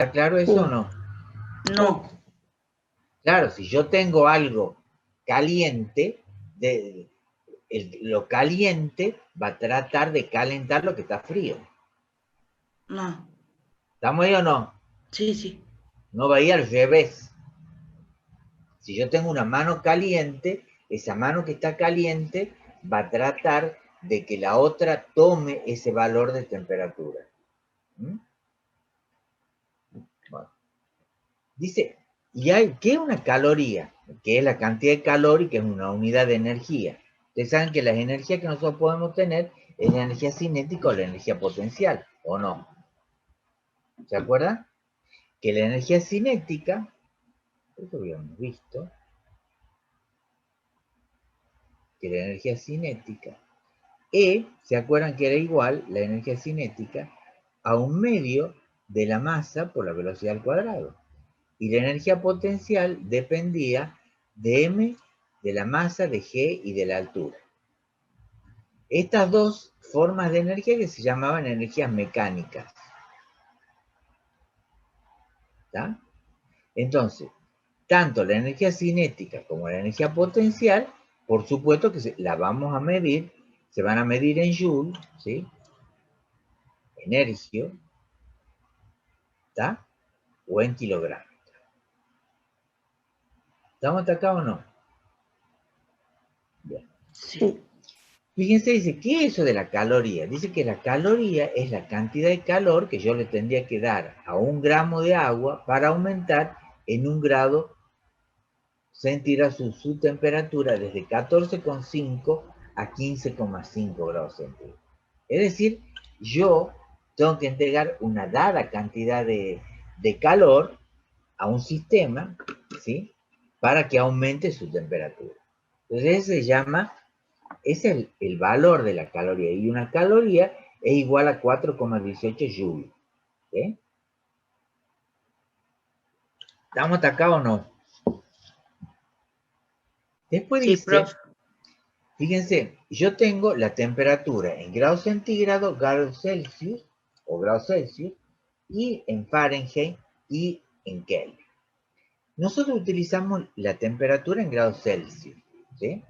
¿Está claro eso o no? No. Claro, si yo tengo algo caliente, lo caliente va a tratar de calentar lo que está frío. No. ¿Estamos ahí o no? Sí, sí. No va a ir al revés. Si yo tengo una mano caliente, esa mano que está caliente va a tratar de que la otra tome ese valor de temperatura. ¿Mm? Bueno. Dice, ¿qué es una caloría? Que es la cantidad de calor y que es una unidad de energía. Ustedes saben que las energías que nosotros podemos tener es la energía cinética o la energía potencial, ¿o no? ¿Se acuerdan? Que la energía cinética, eso habíamos visto, que la energía cinética ¿se acuerdan que era igual la energía cinética a un medio de la masa por la velocidad al cuadrado? Y la energía potencial dependía de m, de la masa, de g y de la altura. Estas dos formas de energía que se llamaban energías mecánicas. ¿Está? Entonces, tanto la energía cinética como la energía potencial, por supuesto que la vamos a medir, se van a medir en joule, ¿sí? Energio, ¿está? O en kilogramos. ¿Estamos hasta acá o no? Bien. Sí. Fíjense, dice, ¿qué es eso de la caloría? Dice que la caloría es la cantidad de calor que yo le tendría que dar a 1 gramo de agua para aumentar en 1 grado centígrado su temperatura desde 14,5 a 15,5 grados centígrados. Es decir, yo tengo que entregar una dada cantidad de calor a un sistema, ¿sí? Para que aumente su temperatura. Entonces, ese se llama, es el valor de la caloría. Y una caloría es igual a 4,18 joules. ¿Sí? ¿Estamos hasta acá o no? Después Sí, dice, profe. fíjense, yo tengo la temperatura en grados centígrados, grados Celsius o grados Celsius, y en Fahrenheit y en Kelvin. Nosotros utilizamos la temperatura en grados Celsius, ¿sí?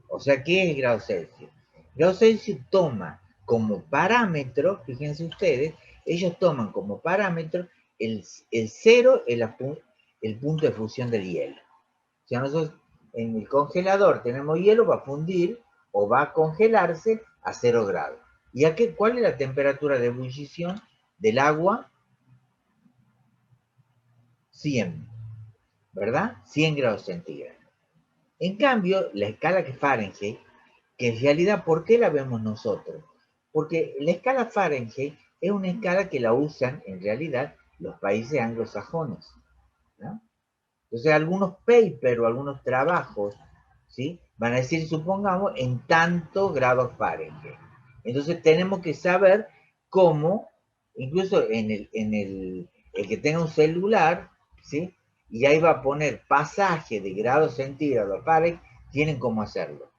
O sea, ¿qué es grado Celsius? Grado Celsius toma como parámetro, fíjense ustedes, ellos toman como parámetro el cero, el punto de fusión del hielo. O sea, nosotros en el congelador tenemos hielo, va a fundir o va a congelarse a 0 grados. ¿Y cuál es la temperatura de ebullición del agua? 100, ¿verdad? 100 grados centígrados. En cambio, la escala que Fahrenheit, que en realidad, ¿por qué la vemos nosotros? Porque la escala Fahrenheit es una escala que la usan en realidad los países anglosajones, ¿no? Entonces, algunos papers o algunos trabajos, ¿sí? Van a decir, supongamos, en tantos grados Fahrenheit. Entonces, tenemos que saber cómo, incluso el que tenga un celular, ¿sí? Y ahí va a poner pasaje de grados centígrados a Fahrenheit, tienen cómo hacerlo,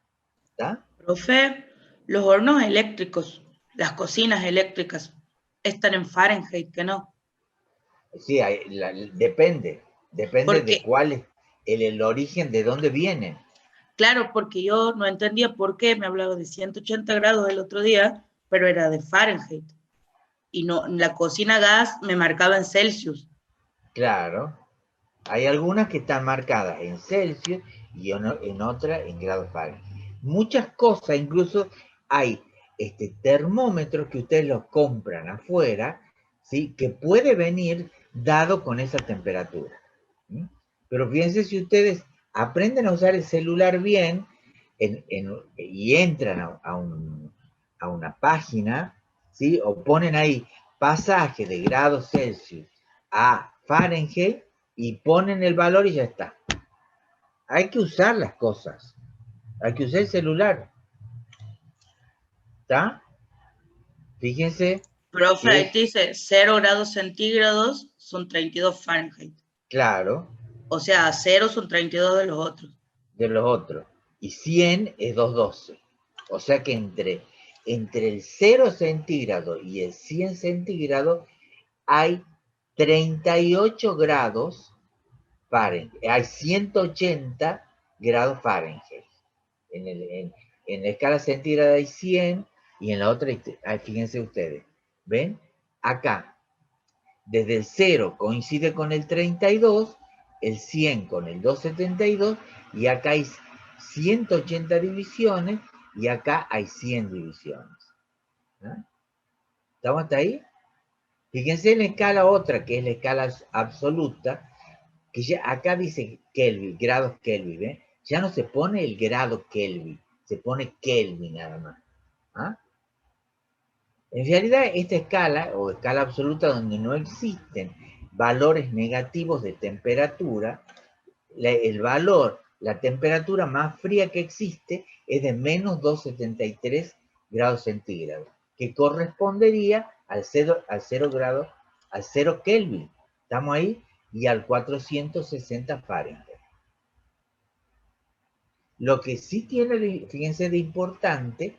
¿está? Profe, los hornos eléctricos, las cocinas eléctricas, están en Fahrenheit, que no. Sí, depende Porque, de cuál es el origen, de dónde vienen. claro, porque yo no entendía por qué me hablaba de 180 grados el otro día, pero era de Fahrenheit. Y no, la cocina a gas me marcaba en Celsius. Claro, hay algunas que están marcadas en Celsius y en otras en grados Fahrenheit. Muchas cosas, incluso hay termómetros que ustedes los compran afuera, ¿sí? Que puede venir dado con esa temperatura. ¿Sí? Pero fíjense, si ustedes aprenden a usar el celular bien y entran a una página, ¿sí? O ponen ahí pasaje de grados Celsius a Fahrenheit y ponen el valor y ya está. Hay que usar las cosas. Hay que usar el celular. ¿Está? Fíjense Profe, que ahí es te dice 0 grados centígrados son 32 Fahrenheit. claro O sea, 0 son 32 de los otros. de los otros. Y 100 es 212. O sea que entre el 0 centígrado y el 100 centígrado hay 38 grados Fahrenheit. Hay 180 grados Fahrenheit. En la escala centígrada hay 100 y en la otra, fíjense ustedes, ¿ven? Acá, desde el 0 coincide con el 32, el 100 con el 272 y acá hay 180 divisiones y acá hay 100 divisiones. ¿Ah? ¿Estamos hasta ahí? Fíjense en la escala otra, que es la escala absoluta, que ya acá dice Kelvin, grados Kelvin, ¿eh? Ya no se pone el grado Kelvin, se pone Kelvin nada más. ¿Ah? En realidad, esta escala, o escala absoluta, donde no existen valores negativos de temperatura, la temperatura más fría que existe es de menos 273 grados centígrados, que correspondería al 0 grado, al 0 Kelvin. ¿Estamos ahí? Y al 460 Fahrenheit. Lo que sí tiene, fíjense, de importante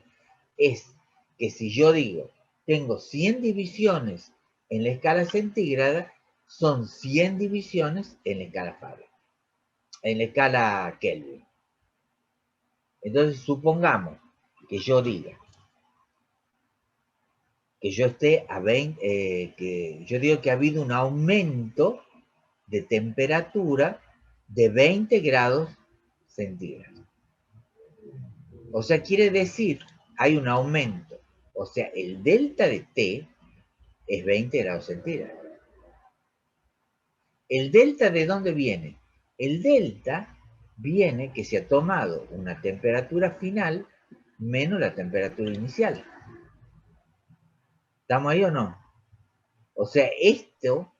es que si yo digo, tengo 100 divisiones en la escala centígrada, son 100 divisiones en la escala Fahrenheit, en la escala Kelvin. Entonces, supongamos que yo diga que yo esté a 20, que yo digo que ha habido un aumento de temperatura de 20 grados centígrados. O sea, quiere decir, hay un aumento. O sea, el delta de T es 20 grados centígrados. ¿El delta de dónde viene? El delta viene que se ha tomado una temperatura final menos la temperatura inicial. ¿Estamos ahí o no? O sea, esto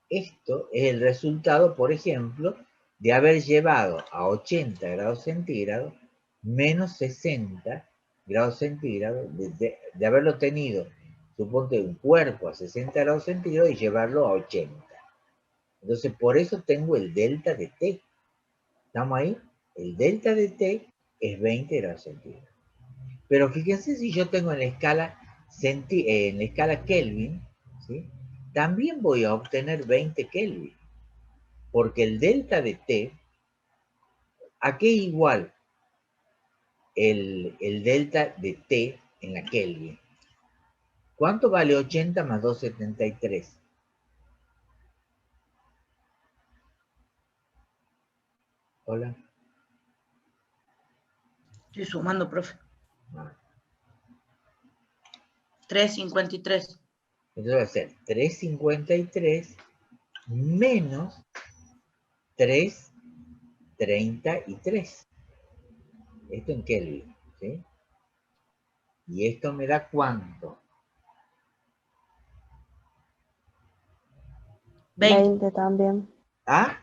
es el resultado, por ejemplo, de haber llevado a 80 grados centígrados menos 60 grados centígrados, de haberlo tenido, suponte, un cuerpo a 60 grados centígrados y llevarlo a 80. Entonces, por eso tengo el delta de T. ¿Estamos ahí? El delta de T es 20 grados centígrados. Pero fíjense si yo tengo en la escala Kelvin, ¿sí? También voy a obtener 20 Kelvin. Porque el delta de T, ¿a qué igual el delta de T en la Kelvin? ¿Cuánto vale 80 más 273? Hola. Estoy sumando, profe. Ah. 353. Entonces va a ser 353 menos 333. Esto en Kelvin, ¿sí? ¿Y esto me da cuánto? 20 también. ¿Ah?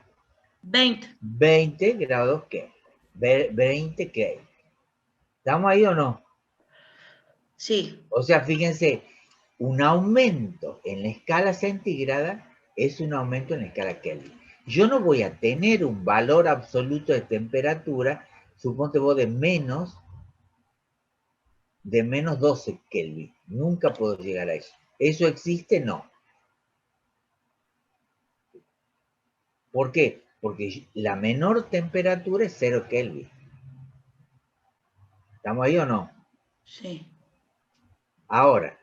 20. 20 grados Kelvin. 20 Kelvin. ¿Estamos ahí o no? Sí. O sea, fíjense, un aumento en la escala centígrada es un aumento en la escala Kelvin. Yo no voy a tener un valor absoluto de temperatura, suponte vos, de menos 12 Kelvin. Nunca puedo llegar a eso. ¿Eso existe? No. ¿Por qué? Porque la menor temperatura es 0 Kelvin. ¿Estamos ahí o no? Sí. Ahora,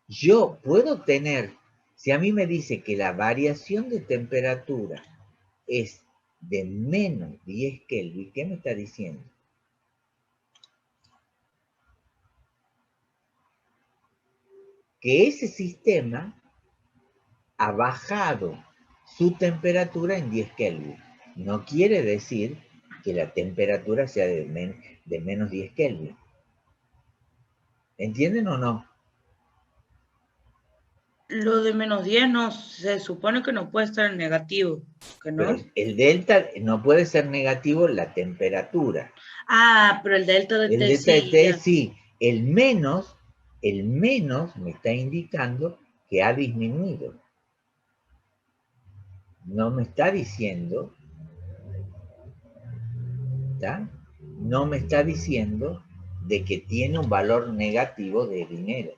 yo puedo tener, si a mí me dice que la variación de temperatura es de menos 10 Kelvin, ¿qué me está diciendo? Que ese sistema ha bajado su temperatura en 10 Kelvin. No quiere decir que la temperatura sea de menos 10 Kelvin. ¿Entienden o no? Lo de menos 10 no, se supone que no puede estar en negativo, ¿que no? Pero el delta no puede ser negativo la temperatura. Ah, pero el delta de El T delta de sí. T sí. El menos me está indicando que ha disminuido. No me está diciendo, ¿está? No me está diciendo de que tiene un valor negativo de dinero.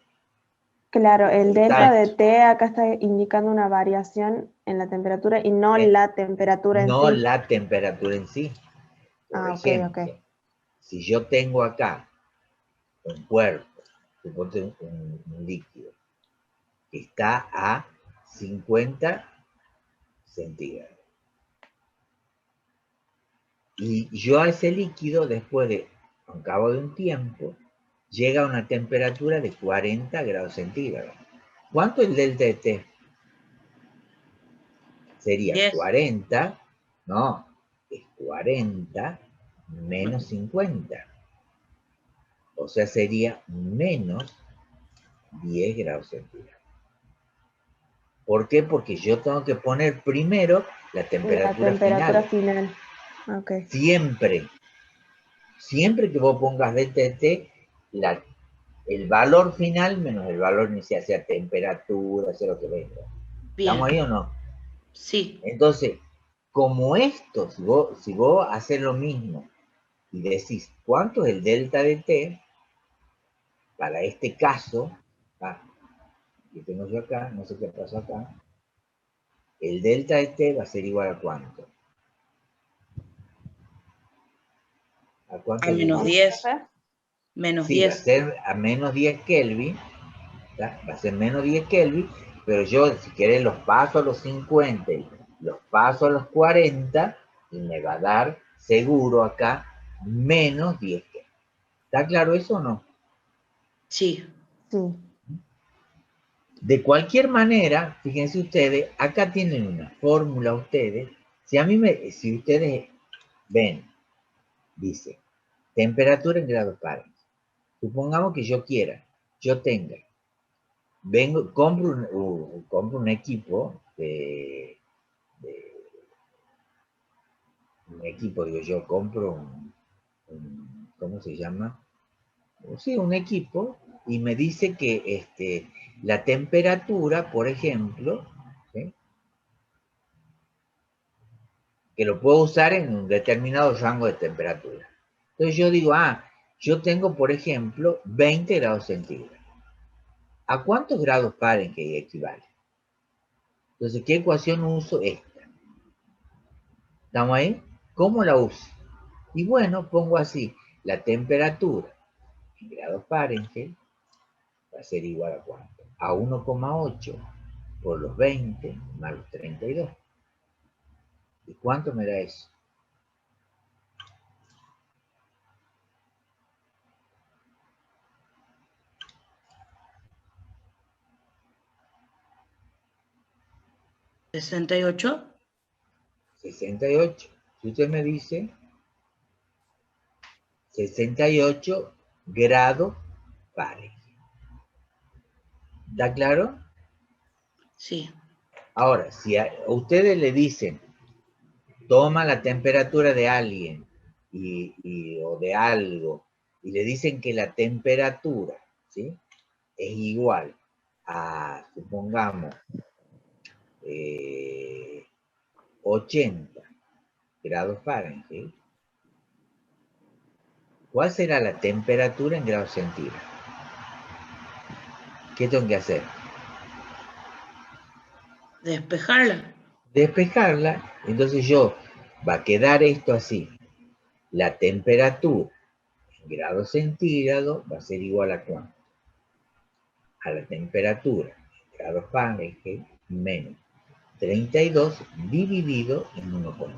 Claro, el delta de Exacto. T acá está indicando una variación en la temperatura y no Eh, la temperatura en no sí. la temperatura en sí. Por Ah, ok, ok. ejemplo, si yo tengo acá un cuerpo, suponte un líquido, que está a 50 centígrados, y yo a ese líquido, después de, al cabo de un tiempo, llega a una temperatura de 40 grados centígrados. ¿Cuánto es el delta de T? Sería 10. 40, no, es 40 menos 50. O sea, sería menos 10 grados centígrados. ¿Por qué? Porque yo tengo que poner primero la La temperatura temperatura final. final. Ok. Siempre, siempre que vos pongas delta de T, el valor final menos el valor inicial, sea temperatura, sea lo que venga. ¿Estamos ahí Bien. o no? Sí. Entonces, como esto, si vos haces lo mismo y decís cuánto es el delta de T, para este caso, que tengo yo acá, no sé qué pasó acá, el delta de T va a ser igual a cuánto. ¿A cuánto A es el menos ¿Cómo, delta? 10. profe? Menos Sí, va a 10. ser a menos 10 Kelvin, ¿tá? Va a ser menos 10 Kelvin, pero yo, si querés, los paso a los 50 y los paso a los 40 y me va a dar seguro acá menos 10 Kelvin. ¿Está claro eso o no? Sí. Sí. De cualquier manera, fíjense ustedes, acá tienen una fórmula ustedes. Si ustedes ven, dice, temperatura en grados Fahrenheit. Supongamos que yo tenga, compro un equipo digo yo, compro ¿cómo se llama? Sí, un equipo, y me dice que la temperatura, por ejemplo, ¿sí? Que lo puedo usar en un determinado rango de temperatura. Entonces yo digo, yo tengo, por ejemplo, 20 grados centígrados. ¿A cuántos grados Fahrenheit equivale? Entonces, ¿qué ecuación uso? Esta. ¿Estamos ahí? ¿Cómo la uso? Y bueno, pongo así, la temperatura en grados Fahrenheit va a ser igual a cuánto? A 1,8 por los 20 más los 32. ¿Y cuánto me da eso? 68. 68. Si usted me dice 68 grados Fahrenheit. ¿Está claro? Sí. Ahora, si a ustedes le dicen, toma la temperatura de alguien o de algo, y le dicen que la temperatura, ¿sí? Es igual a, supongamos, 80 grados Fahrenheit, ¿cuál será la temperatura en grados centígrados? ¿Qué tengo que hacer? Despejarla. Despejarla, entonces va a quedar esto así. La temperatura en grados centígrados va a ser igual a cuánto? A la temperatura en grados Fahrenheit menos 32 dividido en 1,8.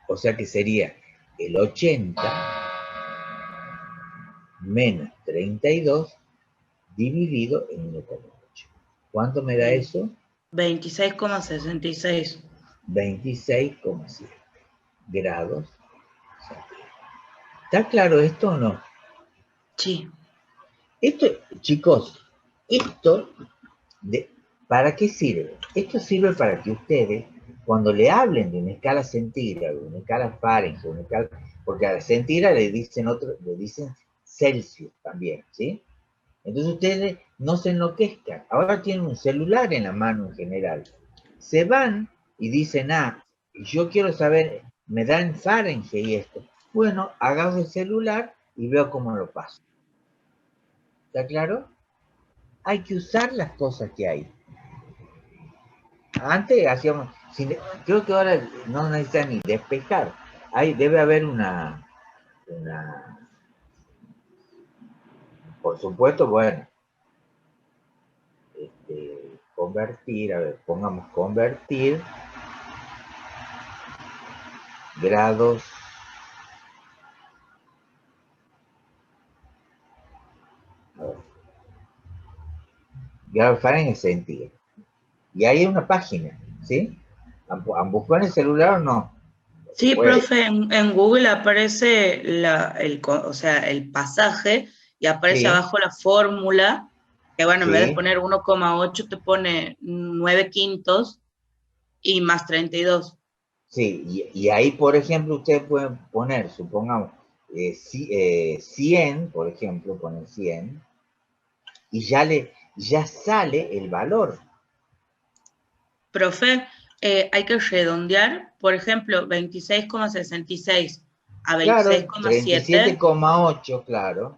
O sea que sería el 80 menos 32 dividido en 1,8. ¿Cuánto me da eso? 26,66. 26,7 grados centígrados. ¿Está claro esto o no? Sí. Esto, chicos, esto, ¿para qué sirve? Esto sirve para que ustedes, cuando le hablen de una escala centígrada, una escala Fahrenheit, una escala, porque a la centígrada le dicen Celsius también, ¿sí? Entonces ustedes no se enloquezcan. Ahora tienen un celular en la mano en general. Se van y dicen, yo quiero saber, me dan Fahrenheit y esto. Bueno, agarro el celular y veo cómo lo paso. ¿Está claro? Hay que usar las cosas que hay. Antes hacíamos, creo que ahora no necesita ni despejar. Debe haber por supuesto, bueno, convertir, a ver, pongamos convertir grados Fahrenheit en centígrados. Y ahí hay una página, ¿sí? ¿Han buscado en el celular o no? Sí, Puede. profe, en Google aparece o sea, el pasaje y aparece Sí, abajo la fórmula, que bueno, en vez de sí, poner 1,8 te pone 9 quintos y más 32. sí. Y ahí, por ejemplo, ustedes pueden poner, supongamos, 100, por ejemplo, ponen 100, y ya sale el valor. Profe, hay que redondear, por ejemplo, 26,66 a Claro, 26,7, 37,8, claro.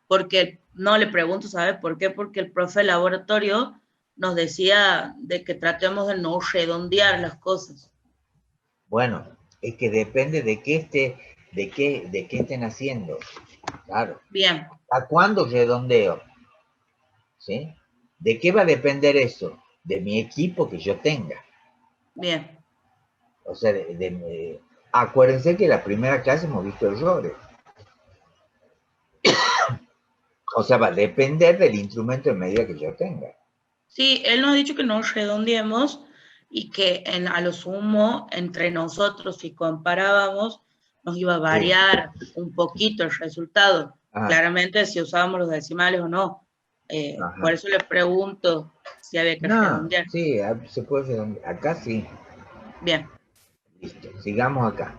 porque no le pregunto, ¿sabe por qué? Porque el profe de laboratorio nos decía de que tratemos de no redondear las cosas. Bueno, es que depende de qué estén haciendo. Claro. Bien, ¿A cuándo redondeo? ¿Sí? ¿De qué va a depender eso? De mi equipo que yo tenga. bien. O sea, acuérdense que en la primera clase hemos visto errores. O sea, va a depender del instrumento de medida que yo tenga. Sí, él nos ha dicho que no redondeemos y que a lo sumo entre nosotros, si comparábamos, nos iba a Sí. variar un poquito el resultado. Ajá, Claramente si usábamos los decimales o no. Por ajá. eso le pregunto si había que No, redondear. sí, se puede redondear. Acá sí. Bien, Listo, sigamos acá.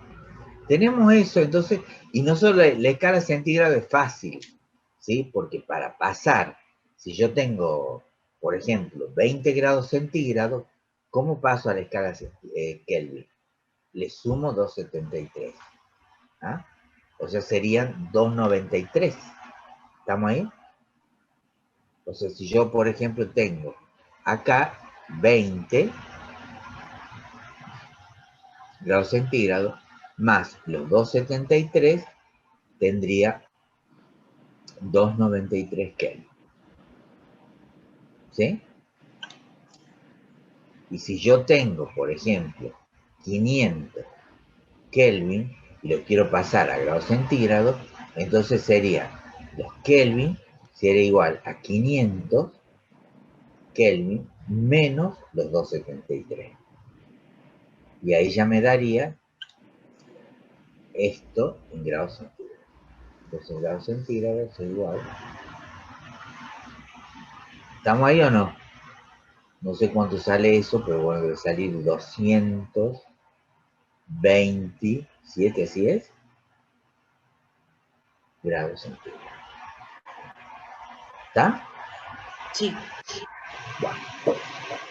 Tenemos eso, entonces, y no solo la escala centígrada es fácil, ¿sí? Porque para pasar, si yo tengo, por ejemplo, 20 grados centígrados, ¿cómo paso a la escala Kelvin? Le sumo 273. ¿Ah? O sea, serían 293. ¿Estamos ahí? O sea, si yo, por ejemplo, tengo acá 20 grados centígrados más los 273, tendría 293 Kelvin. ¿Sí? Y si yo tengo, por ejemplo, 500 Kelvin y lo quiero pasar a grados centígrados, entonces sería los Kelvin sería igual a 500 Kelvin menos los 273. Y ahí ya me daría esto en grados centígrados. Entonces grados centígrados es igual. ¿Estamos ahí o no? No sé cuánto sale eso, pero bueno, debe salir 227, ¿así es? Grados centígrados. ¿Está? sí. Bueno,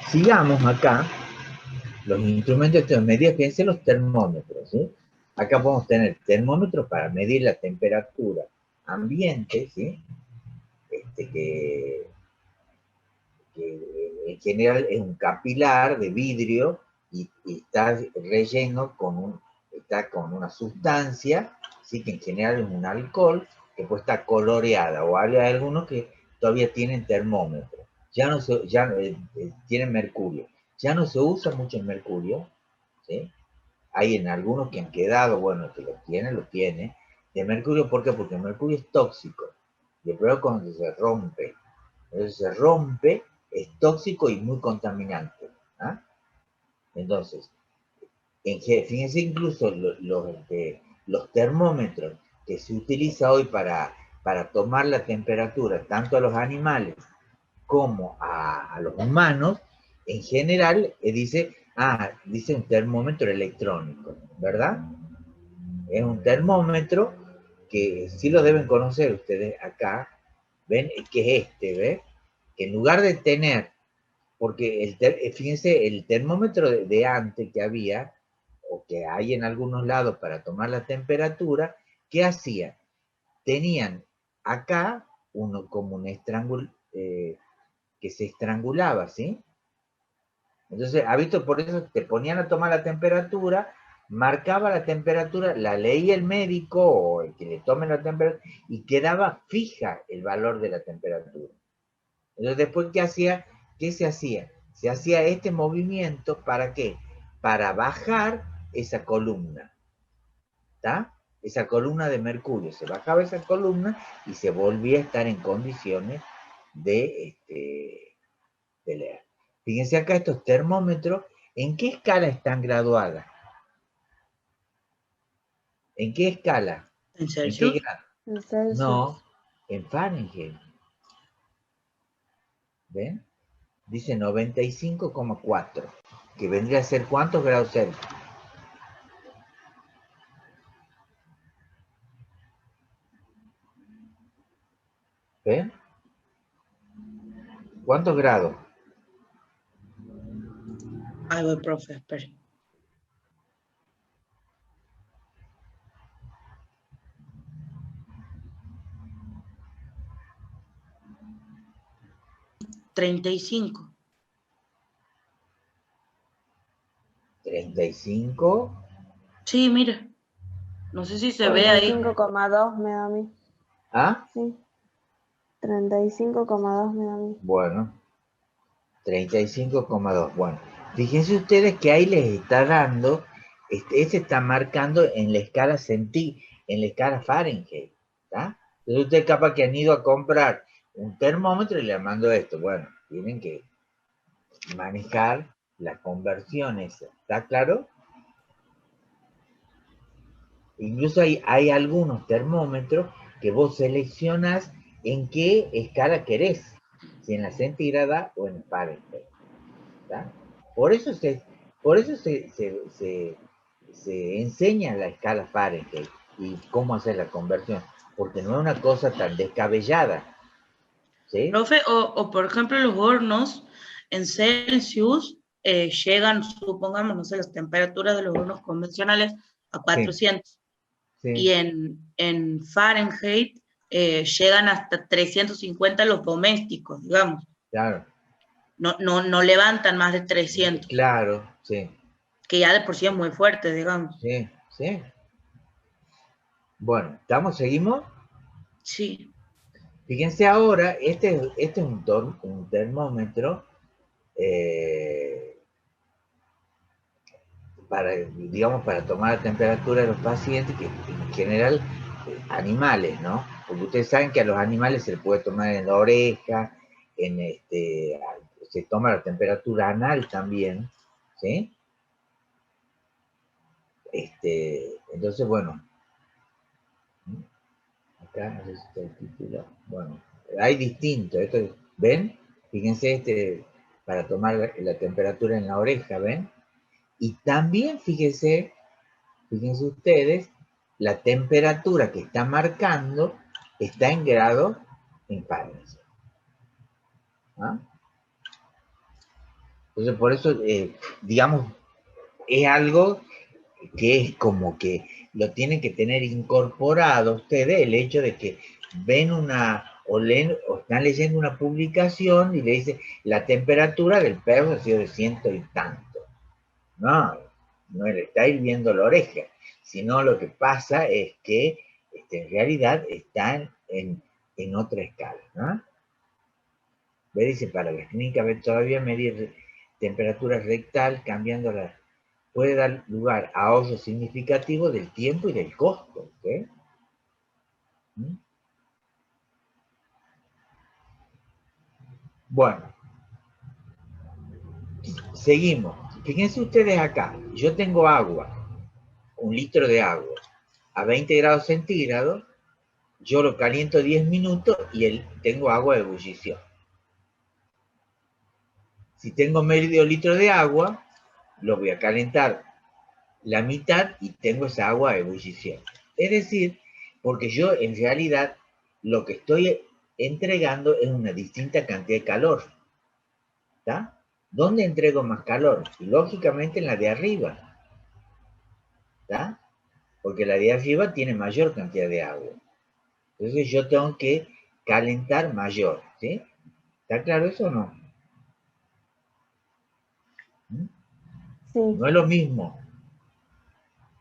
sigamos acá. Los instrumentos de medida, fíjense los termómetros, ¿sí? Acá podemos tener termómetros para medir la temperatura ambiente, ¿sí? Que en general es un capilar de vidrio y está relleno está con una sustancia, ¿sí? Que en general es un alcohol, que pues está coloreada, o hay algunos que todavía tienen termómetro, tienen mercurio. Ya no se usa mucho el mercurio, ¿sí? Hay en algunos que han quedado, bueno, el que lo tiene, de mercurio. ¿Por qué? Porque el mercurio es tóxico, y el problema es cuando se rompe. Entonces se rompe, es tóxico y muy contaminante. ¿Ah? Entonces, fíjense incluso los termómetros que se utiliza hoy para tomar la temperatura, tanto a los animales como a los humanos, en general dice un termómetro electrónico, ¿verdad? Es un termómetro que sí lo deben conocer ustedes acá, ven que es ¿ves? Que en lugar de tener, porque fíjense, el termómetro de antes que había, o que hay en algunos lados para tomar la temperatura, ¿qué hacía? Tenían acá como un que se estrangulaba, ¿sí? Entonces, ha visto, por eso te ponían a tomar la temperatura, marcaba la temperatura, la leía el médico o el que le tome la temperatura y quedaba fija el valor de la temperatura. Entonces, después, ¿qué se hacía? Se hacía este movimiento, ¿para qué? Para bajar esa columna, ¿está? Esa columna de mercurio, se bajaba esa columna y se volvía a estar en condiciones de leer. Fíjense acá estos termómetros, ¿en qué escala están graduadas? ¿En qué escala? ¿En ¿En qué Celsius? grado? En Celsius. No, en Fahrenheit. ¿Ven? Dice 95,4, que vendría a ser ¿cuántos grados Celsius? ¿Ven? ¿Cuántos grados? Ahí voy, profe, espere. $35. 35. Sí, mira. No sé si se Bueno. ve ahí. 35,2 me da a mí. ¿Ah? Sí. 35,2 me da a mí. Bueno. 35,2. Bueno. Fíjense ustedes que ahí les está dando, este está marcando en la escala en la escala Fahrenheit. ¿Está? Entonces ustedes capaz que han ido a comprar un termómetro y le mando esto. Bueno, tienen que manejar las conversiones. ¿Está claro? Incluso hay algunos termómetros que vos seleccionas en qué escala querés, si en la centígrada o en Fahrenheit. ¿Tá? Por eso se enseña la escala Fahrenheit y cómo hacer la conversión, porque no es una cosa tan descabellada. ¿Sí? Profe, o por ejemplo los hornos en Celsius llegan, supongamos, no sé, las temperaturas de los hornos convencionales a 400. Sí. Y en Fahrenheit llegan hasta 350 los domésticos, digamos. Claro. No levantan más de 300. Claro, sí. Que ya de por sí es muy fuerte, digamos. Sí, sí. Bueno, ¿seguimos? Sí. Fíjense ahora, este es un termómetro para tomar la temperatura de los pacientes, que en general animales, ¿no? Porque ustedes saben que a los animales se les puede tomar en la oreja, se toma la temperatura anal también, ¿sí? Entonces, bueno, acá no sé si está el título, bueno, hay distintos, ¿ven? Fíjense para tomar la temperatura en la oreja, ¿ven? Y también fíjense ustedes, la temperatura que está marcando está en grados en Fahrenheit. ¿Ah? Entonces, por eso, digamos, es algo que es como que lo tienen que tener incorporado ustedes, el hecho de que ven o están leyendo una publicación y le dice la temperatura del perro ha sido de 100 y tanto. No le está hirviendo la oreja, sino lo que pasa es que en realidad están en otra escala, ¿no? ¿Ve? Dice, para la clínica todavía medir temperatura rectal cambiándola puede dar lugar a ahorro significativo del tiempo y del costo. ¿Okay? ¿Mm? Bueno, seguimos. Fíjense ustedes acá, yo tengo agua, 1 litro de agua, a 20 grados centígrados, yo lo caliento 10 minutos y tengo agua de ebullición. Si tengo medio litro de agua, lo voy a calentar la mitad y tengo esa agua de ebullición. Es decir, porque yo en realidad lo que estoy entregando es una distinta cantidad de calor. ¿Está? ¿Dónde entrego más calor? Lógicamente en la de arriba. ¿Está? Porque la de arriba tiene mayor cantidad de agua. Entonces yo tengo que calentar mayor, ¿sí? ¿Está claro eso o no? Sí, No es lo mismo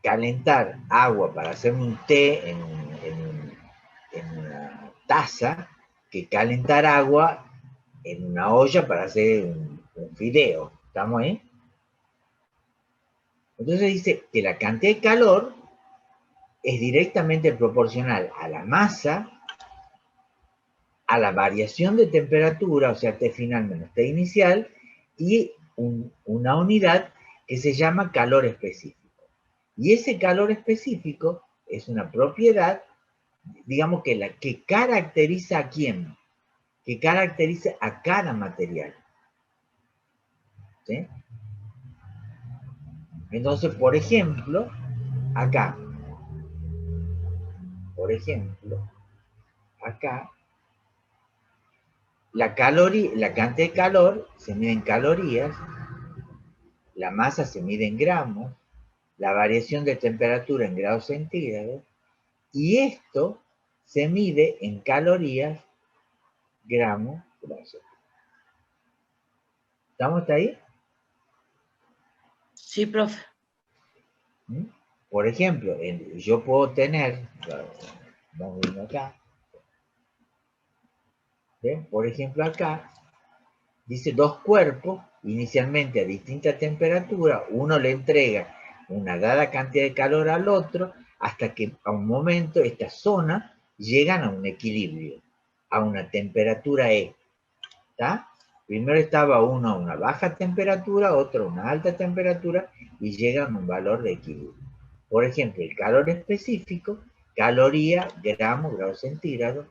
calentar agua para hacerme un té en una taza que calentar agua en una olla para hacer un fideo. ¿Estamos ahí? Entonces dice que la cantidad de calor es directamente proporcional a la masa, a la variación de temperatura, o sea, T final menos T inicial, y una unidad que se llama calor específico. Y ese calor específico es una propiedad, digamos que la que caracteriza a quién, que caracteriza a cada material. ¿Sí? Entonces, por ejemplo, acá, la cantidad de calor se mide en calorías, la masa se mide en gramos, la variación de temperatura en grados centígrados, y esto se mide en calorías, gramos, grados. ¿Estamos hasta ahí? Sí, profe. ¿Mm? Por ejemplo, yo puedo tener, vamos viendo acá, ¿ven? Por ejemplo acá, dice dos cuerpos, inicialmente a distinta temperatura, uno le entrega una dada cantidad de calor al otro, hasta que a un momento estas zonas llegan a un equilibrio, a una temperatura E. ¿Está? Primero estaba uno a una baja temperatura, otro a una alta temperatura, y llegan a un valor de equilibrio. Por ejemplo, el calor específico, caloría, gramos, grados centígrados,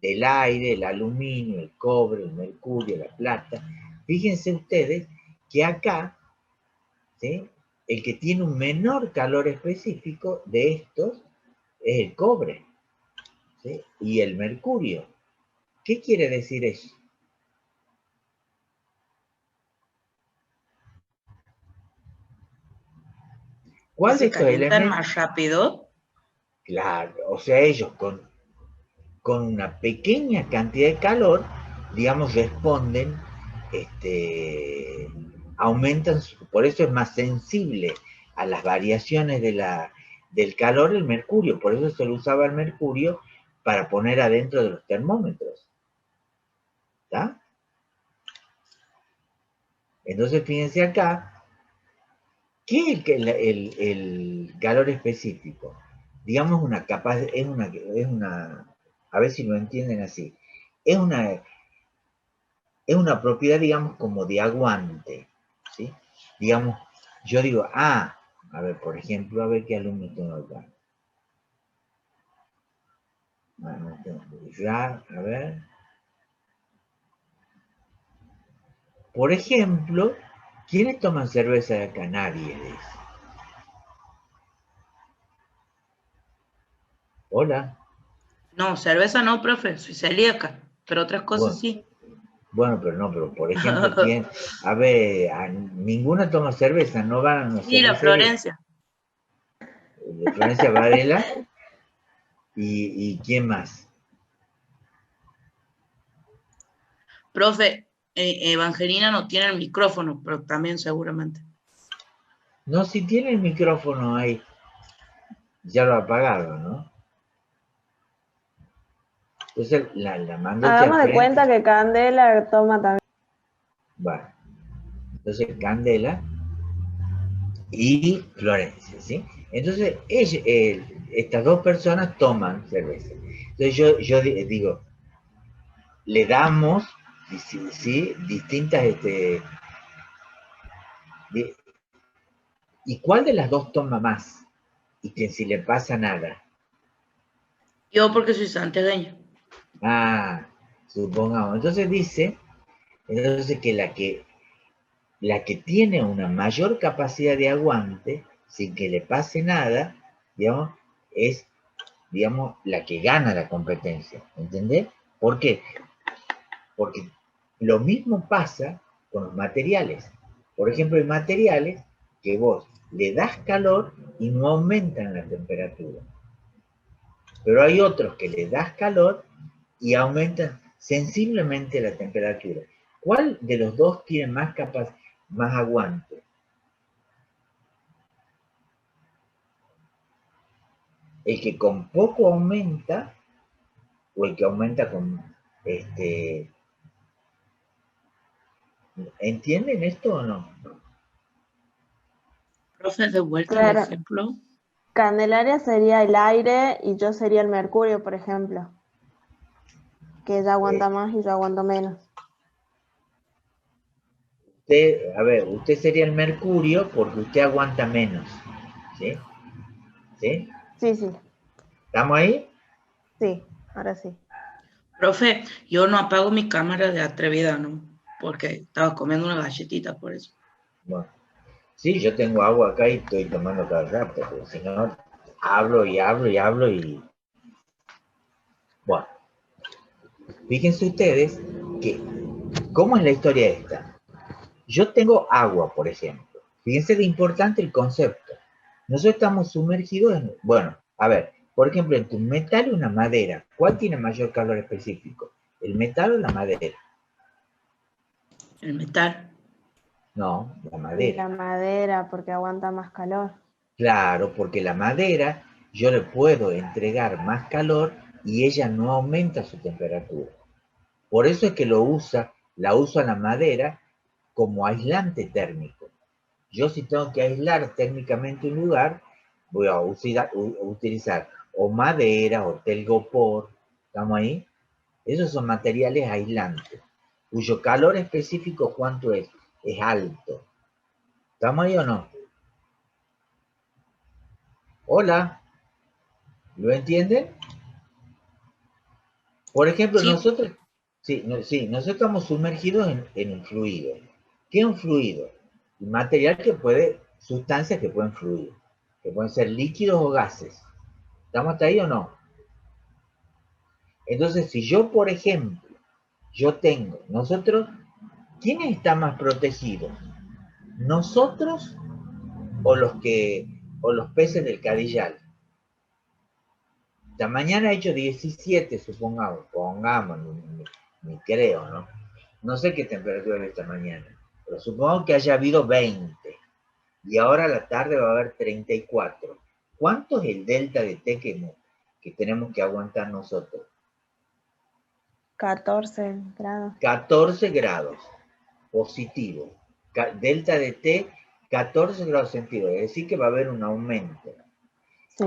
del aire, el aluminio, el cobre, el mercurio, la plata. Fíjense ustedes que acá, ¿sí?, el que tiene un menor calor específico de estos es el cobre, ¿sí?, y el mercurio. ¿Qué quiere decir eso? ¿Que ¿Cuál de se estos calientan elementos? más rápido? Claro, o sea, ellos con una pequeña cantidad de calor, digamos, responden, aumentan, por eso es más sensible a las variaciones del calor el mercurio, por eso se lo usaba el mercurio para poner adentro de los termómetros. ¿Está? Entonces, fíjense acá, ¿qué es el calor específico? Digamos, a ver si lo entienden así, es una propiedad, digamos, como de aguante, ¿sí? Digamos, yo digo, a ver, por ejemplo, a ver qué alumno tengo acá. Ya, a ver. Por ejemplo, ¿quiénes toman cerveza de acá? Nadie dice. Hola. No, cerveza no, profe, soy celíaca, pero otras cosas Bueno, sí. bueno, pero no, pero por ejemplo, ¿quién? A ver, ninguna toma cerveza, no van a una Sí, la cervecería. Florencia. De Florencia Varela y ¿quién más? Profe, Evangelina no tiene el micrófono, pero también seguramente. No, si tiene el micrófono ahí, ya lo ha apagado, ¿no? Entonces la mando aquí al hagamos de frente. cuenta que Candela toma también. Bueno, entonces Candela y Florencia, ¿sí? Entonces estas dos personas toman cerveza. Entonces yo digo, le damos, ¿sí?, distintas, ¿y cuál de las dos toma más? Y que si le pasa nada. Yo porque soy santiagueña. Ah, supongamos. Entonces dice, que la que tiene una mayor capacidad de aguante, sin que le pase nada, digamos, es, digamos, la que gana la competencia. ¿Entendés? ¿Por qué? Porque lo mismo pasa con los materiales. Por ejemplo, hay materiales que vos le das calor y no aumentan la temperatura. Pero hay otros que le das calor y aumentan sensiblemente la temperatura. ¿Cuál de los dos tiene más aguante? ¿El que con poco aumenta o el que aumenta con ¿entienden esto o no? Profe, de vuelta el Claro, ejemplo. Candelaria sería el aire y yo sería el mercurio, por ejemplo. Que ella aguanta más y yo aguanto menos. Usted sería el mercurio porque usted aguanta menos. ¿Sí? ¿Sí? Sí, sí, ¿Estamos ahí? sí, ahora sí. Profe, yo no apago mi cámara de atrevida, ¿no? Porque estaba comiendo una galletita por eso. Bueno. Sí, yo tengo agua acá y estoy tomando cada rato, porque si no, hablo y hablo y hablo y... Bueno, fíjense ustedes que, ¿cómo es la historia esta? Yo tengo agua, por ejemplo. Fíjense lo importante el concepto. Nosotros estamos sumergidos en... Bueno, a ver, por ejemplo, entre un metal y una madera, ¿cuál tiene mayor calor específico? ¿El metal o la madera? El metal. No, la Y madera. la madera, porque aguanta más calor. Claro, porque la madera yo le puedo entregar más calor y ella no aumenta su temperatura. Por eso es que la uso a la madera como aislante térmico. Yo si tengo que aislar térmicamente un lugar, voy a utilizar o madera o telgopor, ¿estamos ahí? Esos son materiales aislantes, cuyo calor específico, ¿cuánto es? Es alto. ¿Estamos ahí o no? Hola, ¿lo entienden? Por ejemplo, Sí, nosotros, sí, nosotros estamos sumergidos en un fluido. ¿Qué es un fluido? Un material que sustancias que pueden fluir, que pueden ser líquidos o gases. ¿Estamos hasta ahí o no? Entonces, si yo, por ejemplo, ¿quiénes están más protegidos? ¿Nosotros o los peces del Cadillal? Esta mañana ha hecho 17, pongamos, ni creo, ¿no? No sé qué temperatura es esta mañana, pero supongo que haya habido 20 y ahora a la tarde va a haber 34. ¿Cuánto es el delta de T que tenemos que aguantar nosotros? 14 grados. 14 grados positivo. Delta de T, 14 grados centígrados, es decir que va a haber un aumento. Sí.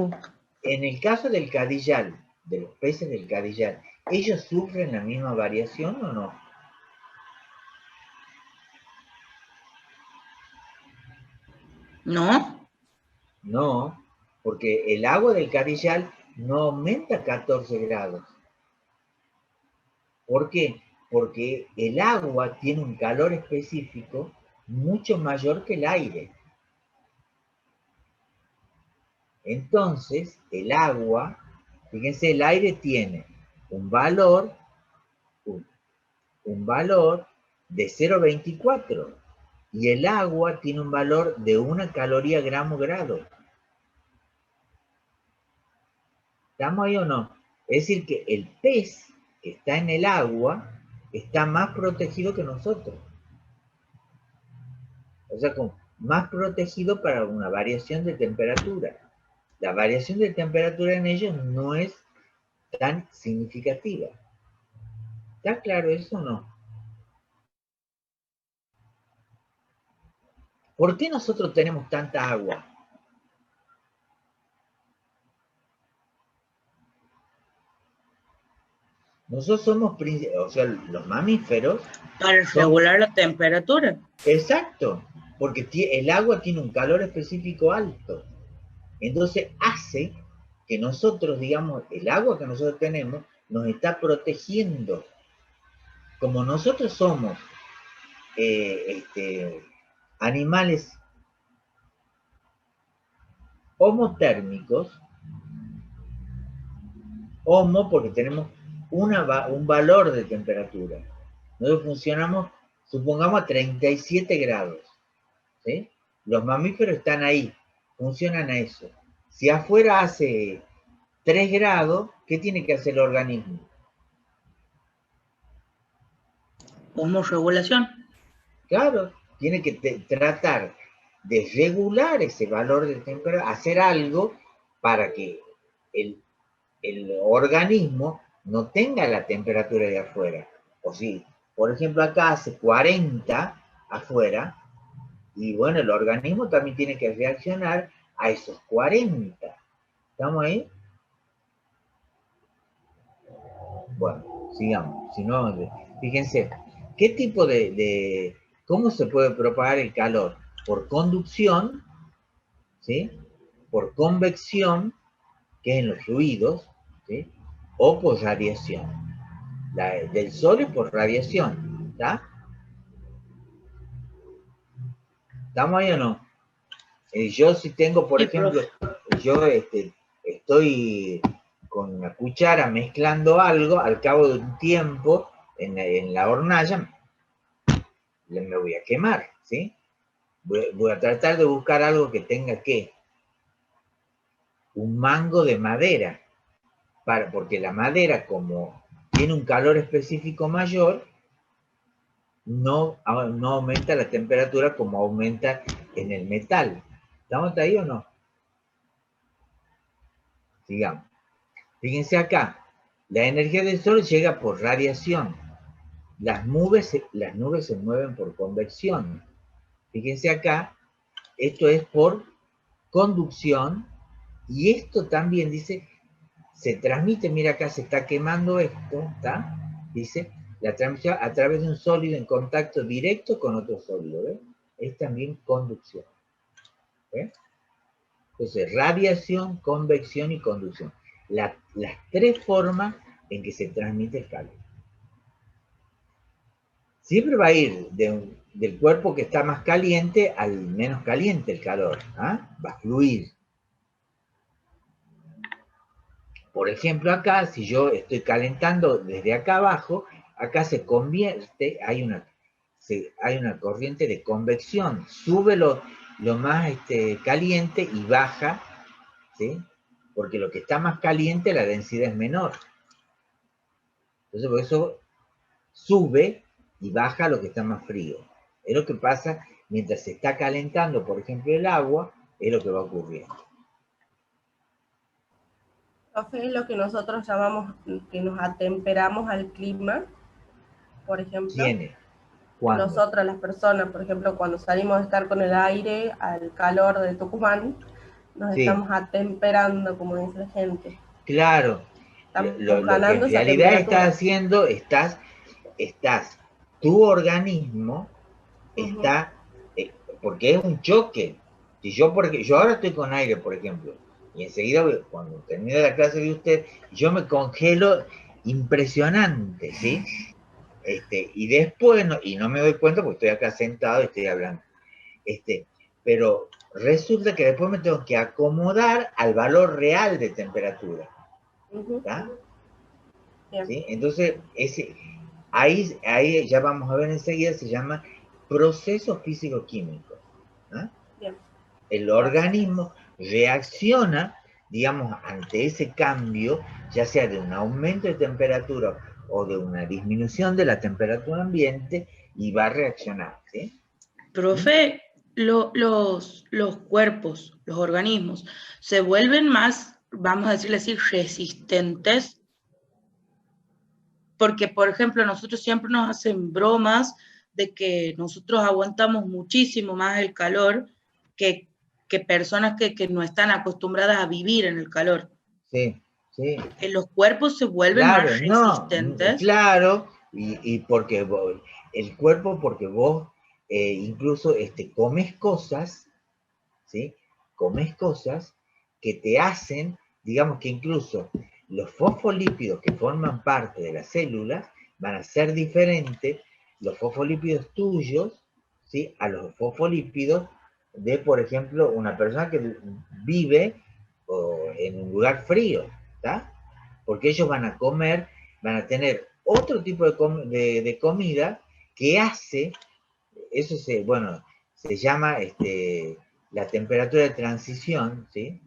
En el caso del cadillal, de los peces del cadillal, ¿ellos sufren la misma variación o no? ¿no? No, porque el agua del Cadillal no aumenta 14 grados. ¿Por qué? Porque el agua tiene un calor específico mucho mayor que el aire. Entonces, el agua, fíjense, el aire tiene un valor, un valor de 0,24 y el agua tiene un valor de 1 caloría gramo grado. ¿Estamos ahí o no? Es decir, que el pez que está en el agua está más protegido que nosotros. O sea, más protegido para una variación de temperatura. La variación de temperatura en ellos no es tan significativa. ¿Está claro eso o no? ¿Por qué nosotros tenemos tanta agua? Nosotros somos, o sea, los mamíferos Para son... regular la temperatura. Exacto, porque el agua tiene un calor específico alto. Entonces hace que nosotros, digamos, el agua que nosotros tenemos nos está protegiendo. Como nosotros somos animales homotérmicos, homo porque tenemos un valor de temperatura. Nosotros funcionamos, supongamos, a 37 grados. ¿Sí? Los mamíferos están ahí, funcionan a eso. Si afuera hace 3 grados, ¿qué tiene que hacer el organismo? Osmorregulación. Claro, tiene que tratar de regular ese valor de temperatura, hacer algo para que el organismo no tenga la temperatura de afuera. O si, por ejemplo, acá hace 40 afuera, y bueno, el organismo también tiene que reaccionar a esos 40. ¿Estamos ahí? Bueno, sigamos. Si no, fíjense, ¿qué tipo cómo se puede propagar el calor? Por conducción, ¿sí? Por convección, que es en los fluidos, ¿sí? O por radiación. Del sol es por radiación, ¿está? ¿Estamos ahí o no? Yo si tengo, por ejemplo, yo estoy con una cuchara mezclando algo, al cabo de un tiempo, en la hornalla, me voy a quemar, ¿sí? Voy a tratar de buscar algo que tenga, ¿qué? Un mango de madera, porque la madera, como tiene un calor específico mayor, no aumenta la temperatura como aumenta en el metal. ¿Estamos ahí o no? Sigamos. Fíjense acá, la energía del sol llega por radiación. Las nubes se mueven por convección. Fíjense acá, esto es por conducción, y esto también dice, se transmite, mira acá se está quemando esto, ¿está? Dice, la transmisión a través de un sólido en contacto directo con otro sólido, ¿ves? Es también conducción. ¿Ves? Entonces, radiación, convección y conducción. Las tres formas en que se transmite el calor. Siempre va a ir del cuerpo que está más caliente al menos caliente el calor. ¿Ah? Va a fluir. Por ejemplo, acá, si yo estoy calentando desde acá abajo, acá se convierte, hay una corriente de convección. Sube lo más caliente y baja, ¿sí? Porque lo que está más caliente, la densidad es menor. Entonces, por eso sube y baja lo que está más frío. Es lo que pasa mientras se está calentando, por ejemplo, el agua, es lo que va ocurriendo. Profe, es lo que nosotros llamamos que nos atemperamos al clima, por ejemplo. ¿Quiénes? ¿Cuándo? Nosotras, las personas, por ejemplo, cuando salimos a estar con el aire al calor de Tucumán, nos estamos atemperando, como dice la gente. Claro. Lo que en realidad estás haciendo, tu organismo está, porque es un choque. Si yo ahora estoy con aire, por ejemplo, y enseguida, cuando termine la clase de usted, yo me congelo impresionante, ¿sí? Y después, y no me doy cuenta porque estoy acá sentado y estoy hablando. Pero resulta que después me tengo que acomodar al valor real de temperatura. ¿Está? ¿Sí? Entonces, ahí ya vamos a ver enseguida, se llama procesos físico-químicos. ¿Ah? El organismo reacciona, digamos, ante ese cambio, ya sea de un aumento de temperatura o de una disminución de la temperatura ambiente, y va a reaccionar. ¿Sí? Profe, los cuerpos, los organismos, se vuelven más, vamos a decirle así, resistentes, porque, por ejemplo, nosotros siempre nos hacen bromas de que nosotros aguantamos muchísimo más el calor que personas que no están acostumbradas a vivir en el calor. Sí, sí. Los cuerpos se vuelven más resistentes. Claro, y porque el cuerpo, porque vos incluso comes cosas, ¿sí? Comes cosas que te hacen, digamos que incluso los fosfolípidos que forman parte de las células van a ser diferentes, los fosfolípidos tuyos, ¿sí? A los fosfolípidos de, por ejemplo, una persona que vive en un lugar frío, ¿está? Porque ellos van a comer, van a tener otro tipo de comida que hace, eso se llama la temperatura de transición, ¿sí?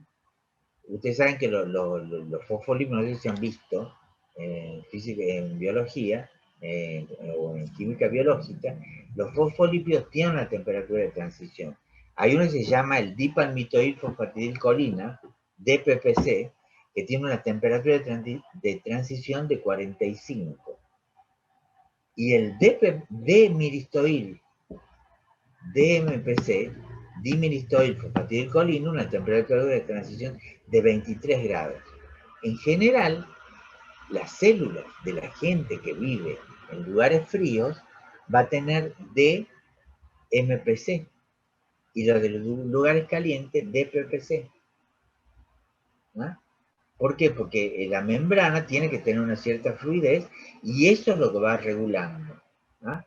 Ustedes saben que los fosfolípidos, no sé si han visto en física, en biología, o en química biológica, los fosfolípidos tienen una temperatura de transición. Hay uno que se llama el dipalmitoilfosfatidilcolina, DPPC, que tiene una temperatura de transición de 45. Y el D-miristoil, DMPC, dimiristoilfosfatidilcolina, una temperatura de transición de 23 grados. En general, las células de la gente que vive en lugares fríos va a tener DMPC y los de los lugares calientes DPPC. ¿No? ¿Por qué? Porque la membrana tiene que tener una cierta fluidez y eso es lo que va regulando. ¿No?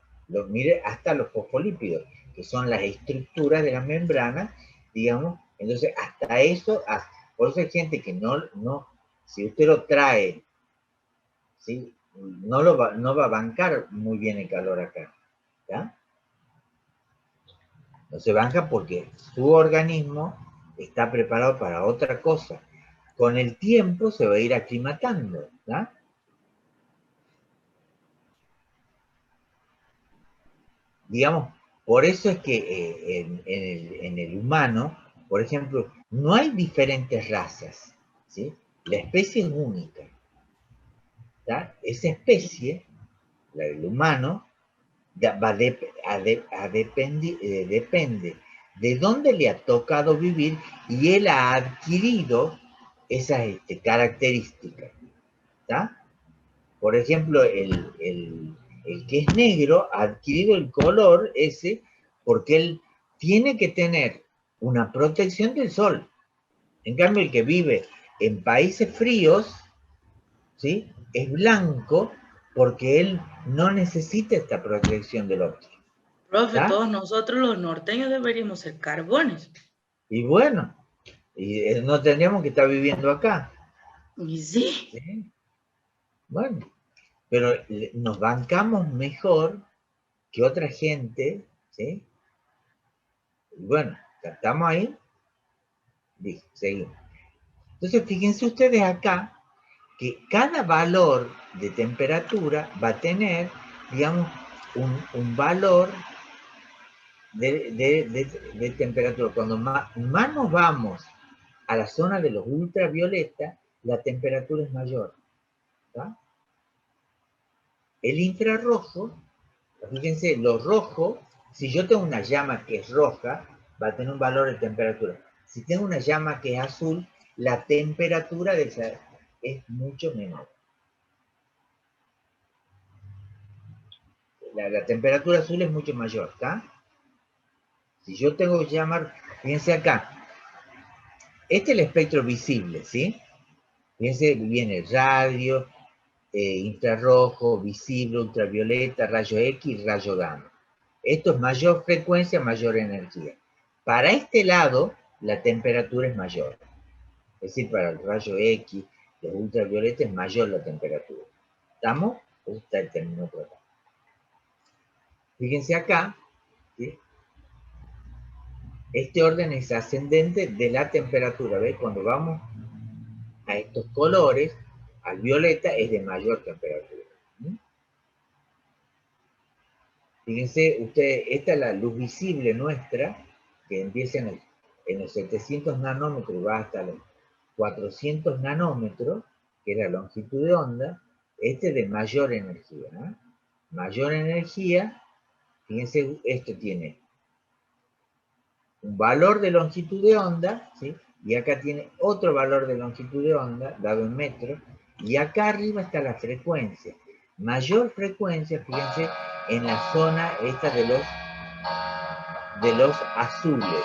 Mire, hasta los fosfolípidos, que son las estructuras de la membrana, digamos, entonces hasta eso, por eso hay gente que no, si usted lo trae, ¿sí? No va a bancar muy bien el calor acá, ¿ya? No se banca porque su organismo está preparado para otra cosa. Con el tiempo se va a ir aclimatando, ¿ya? Digamos, por eso es que en el humano, por ejemplo, no hay diferentes razas, ¿sí? La especie es única, ¿ya? Esa especie, la del humano, depende de dónde le ha tocado vivir y él ha adquirido esas características, ¿tá? Por ejemplo, el que es negro ha adquirido el color ese porque él tiene que tener una protección del sol. En cambio, el que vive en países fríos, ¿sí? Es blanco porque él no necesita esta protección del otro. Profe, ¿Tá? todos nosotros los norteños deberíamos ser carbones. Y bueno, no tendríamos que estar viviendo acá. Y sí. ¿Sí? Bueno, pero nos bancamos mejor que otra gente, ¿sí? Y bueno, estamos ahí. Listo, seguimos. Entonces, fíjense ustedes acá que cada valor de temperatura va a tener, digamos, un valor de temperatura. Cuando más nos vamos a la zona de los ultravioletas, la temperatura es mayor. ¿Tá? El infrarrojo, fíjense, lo rojo, si yo tengo una llama que es roja, va a tener un valor de temperatura. Si tengo una llama que es azul, la temperatura de esa es mucho menor. La temperatura azul es mucho mayor, ¿está? Si yo tengo que llamar, fíjense acá, este es el espectro visible, ¿sí? Fíjense, viene radio, infrarrojo, visible, ultravioleta, rayo X y rayo gamma. Esto es mayor frecuencia, mayor energía. Para este lado, la temperatura es mayor. Es decir, para el rayo X, los ultravioleta es mayor la temperatura. ¿Estamos? Eso está el término por acá. Fíjense acá, ¿sí? Este orden es ascendente de la temperatura. ¿Ves? Cuando vamos a estos colores, al violeta es de mayor temperatura. Fíjense ustedes, esta es la luz visible nuestra, que empieza en los 700 nanómetros y va hasta los 400 nanómetros, que es la longitud de onda. Este es de mayor energía, ¿no? Mayor energía, fíjense, esto tiene un valor de longitud de onda, ¿sí? Y acá tiene otro valor de longitud de onda, dado en metros, y acá arriba está la frecuencia. Mayor frecuencia, fíjense, en la zona esta de los azules.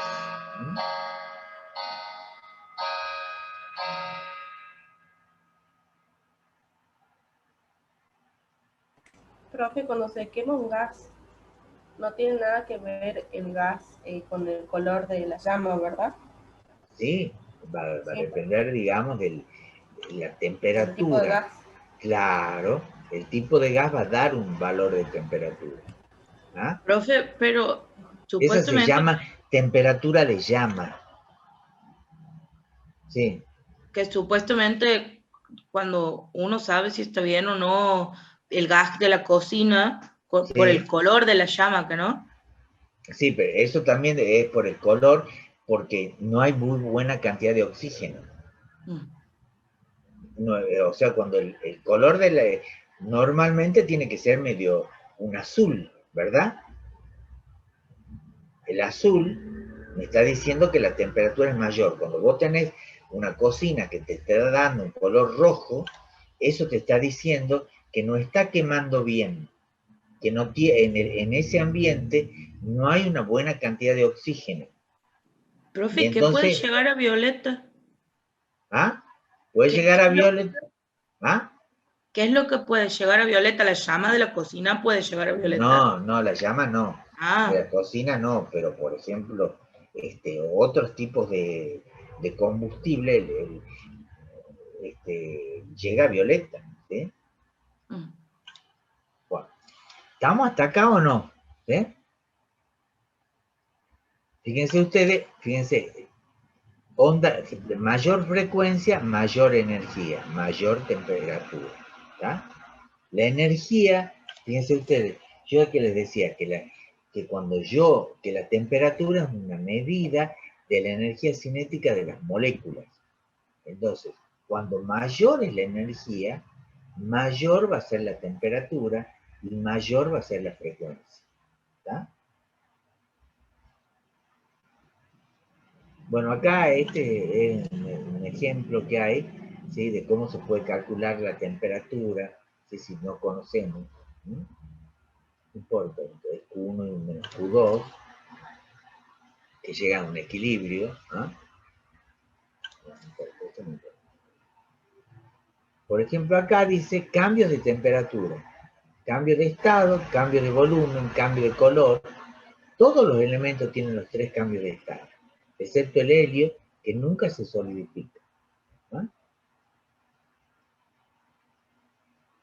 ¿Mm? Profe, cuando se quema un gas, no tiene nada que ver el gas con el color de la llama, ¿verdad? Sí, va a depender, digamos, de la temperatura. El tipo de gas. Claro, el tipo de gas va a dar un valor de temperatura. ¿Ah? Profe, pero Esa se supuestamente... llama temperatura de llama. Sí. Que supuestamente cuando uno sabe si está bien o no el gas de la cocina por el color de la llama, ¿no? Sí, pero eso también es por el color, porque no hay muy buena cantidad de oxígeno. No, o sea, cuando el color de la... Normalmente tiene que ser medio un azul, ¿verdad? El azul me está diciendo que la temperatura es mayor. Cuando vos tenés una cocina que te está dando un color rojo, eso te está diciendo que no está quemando bien, que no tiene, en ese ambiente no hay una buena cantidad de oxígeno. Profe, entonces, ¿qué puede llegar a violeta? ¿Ah? ¿Puede llegar a violeta? ¿Ah? ¿Qué es lo que puede llegar a violeta? ¿La llama de la cocina puede llegar a violeta? No, la llama no. De la cocina no, pero por ejemplo, otros tipos de combustible llega a violeta. ¿Sí? Bueno, ¿estamos hasta acá o no? ¿Sí? Fíjense ustedes, onda de mayor frecuencia, mayor energía, mayor temperatura. ¿Tá? La energía, fíjense ustedes, yo que les decía que la temperatura es una medida de la energía cinética de las moléculas. Entonces, cuando mayor es la energía, mayor va a ser la temperatura y mayor va a ser la frecuencia. ¿Tá? Bueno, acá este es un ejemplo que hay, ¿sí? De cómo se puede calcular la temperatura, ¿sí? Si no conocemos. No importa, entonces Q1 y menos Q2, que llegan a un equilibrio. ¿No? Por ejemplo, acá dice cambios de temperatura, cambio de estado, cambio de volumen, cambio de color. Todos los elementos tienen los tres cambios de estado, excepto el helio, que nunca se solidifica. ¿No?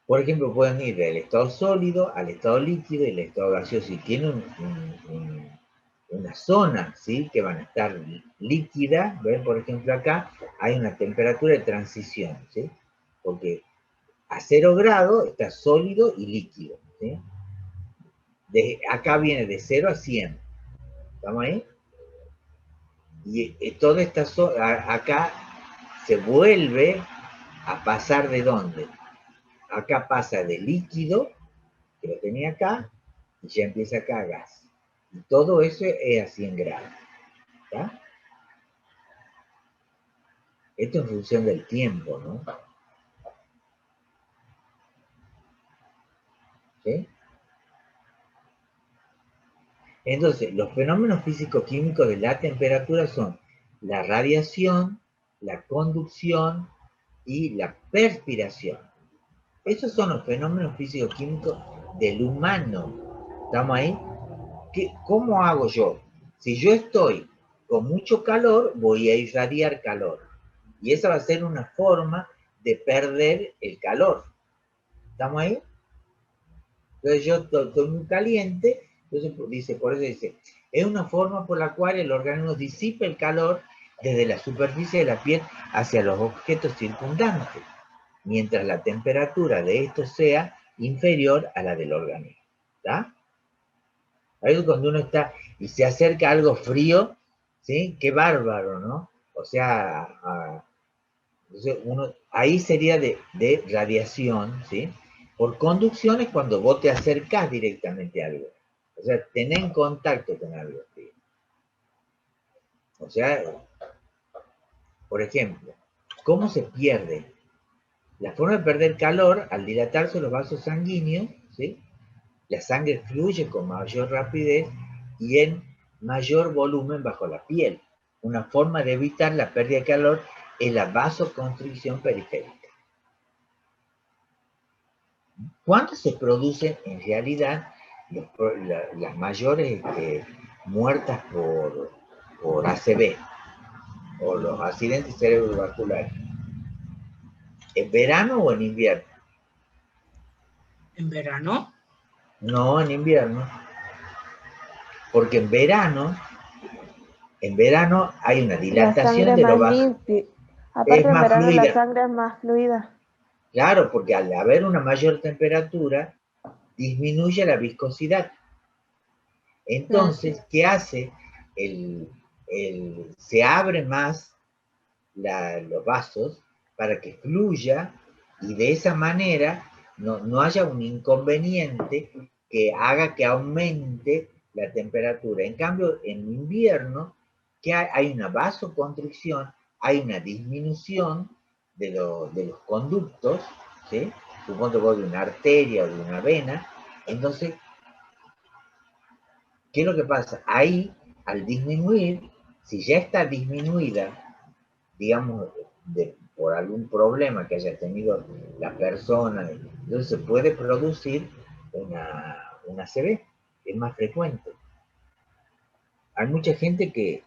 Por ejemplo, pueden ir del estado sólido al estado líquido y al estado gaseoso. Y tiene una zona, ¿sí? Que van a estar líquida. ¿Ven? Por ejemplo, acá hay una temperatura de transición, ¿sí? Porque a 0 grados está sólido y líquido, ¿sí? Acá viene de 0 a 100. ¿Estamos ahí? Y toda esta zona, acá se vuelve a pasar ¿de dónde? Acá pasa de líquido, que lo tenía acá, y ya empieza acá a gas. Y todo eso es a 100 grados. ¿Está? Esto en función del tiempo, ¿no? ¿Sí? Entonces, los fenómenos físico-químicos de la temperatura son la radiación, la conducción y la perspiración. Esos son los fenómenos físico-químicos del humano. ¿Estamos ahí? ¿Cómo hago yo? Si yo estoy con mucho calor, voy a irradiar calor. Y esa va a ser una forma de perder el calor. ¿Estamos ahí? Entonces yo estoy muy caliente, entonces por eso dice, es una forma por la cual el organismo disipa el calor desde la superficie de la piel hacia los objetos circundantes, mientras la temperatura de estos sea inferior a la del organismo. ¿Está? Ahí cuando uno está y se acerca a algo frío, ¿sí? Qué bárbaro, ¿no? O sea, ahí sería de radiación, ¿sí? Por conducción es cuando vos te acercás directamente a algo. O sea, tenés en contacto con algo frío. O sea, por ejemplo, ¿cómo se pierde? La forma de perder calor, al dilatarse los vasos sanguíneos, ¿sí? La sangre fluye con mayor rapidez y en mayor volumen bajo la piel. Una forma de evitar la pérdida de calor es la vasoconstricción periférica. ¿Cuándo se producen en realidad las mayores muertas por ACV o los accidentes cerebrovasculares? ¿En verano o en invierno? ¿En verano? No, en invierno. Porque en verano hay una dilatación de los vasos. Aparte en verano la sangre es más fluida. Claro, porque al haber una mayor temperatura, disminuye la viscosidad. Entonces, ¿qué hace? Se abre más los vasos para que fluya y de esa manera no haya un inconveniente que haga que aumente la temperatura. En cambio, en invierno, que hay una vasoconstricción, hay una disminución de los conductos, ¿sí? Supongo vos de una arteria o de una vena. Entonces, ¿qué es lo que pasa? Ahí, al disminuir, si ya está disminuida, digamos, por algún problema que haya tenido la persona, entonces se puede producir una ACV, es más frecuente. Hay mucha gente que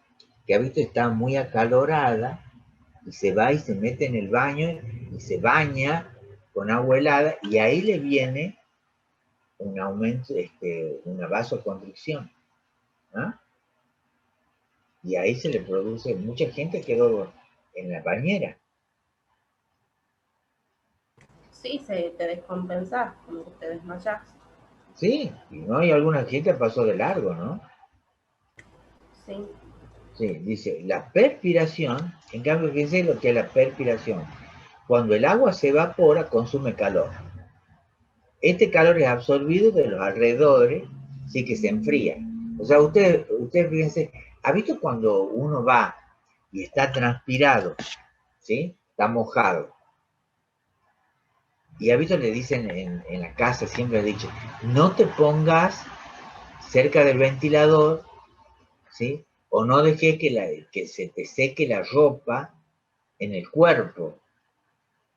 ha visto está muy acalorada y se va y se mete en el baño y se baña con agua helada y ahí le viene un aumento, una vasoconstricción. ¿Ah? Y ahí se le produce, mucha gente quedó en la bañera. Sí, te descompensás, como que te desmayás. Sí, y no hay alguna gente pasó de largo, ¿no? Sí. Sí, dice, la perspiración, en cambio, fíjense lo que es la perspiración. Cuando el agua se evapora, consume calor. Este calor es absorbido de los alrededores, sí que se enfría. O sea, ustedes fíjense, ¿ha visto cuando uno va y está transpirado, ¿sí? Está mojado. Y ha visto, le dicen en la casa, siempre he dicho, no te pongas cerca del ventilador, ¿sí? O no dejes que se te seque la ropa en el cuerpo,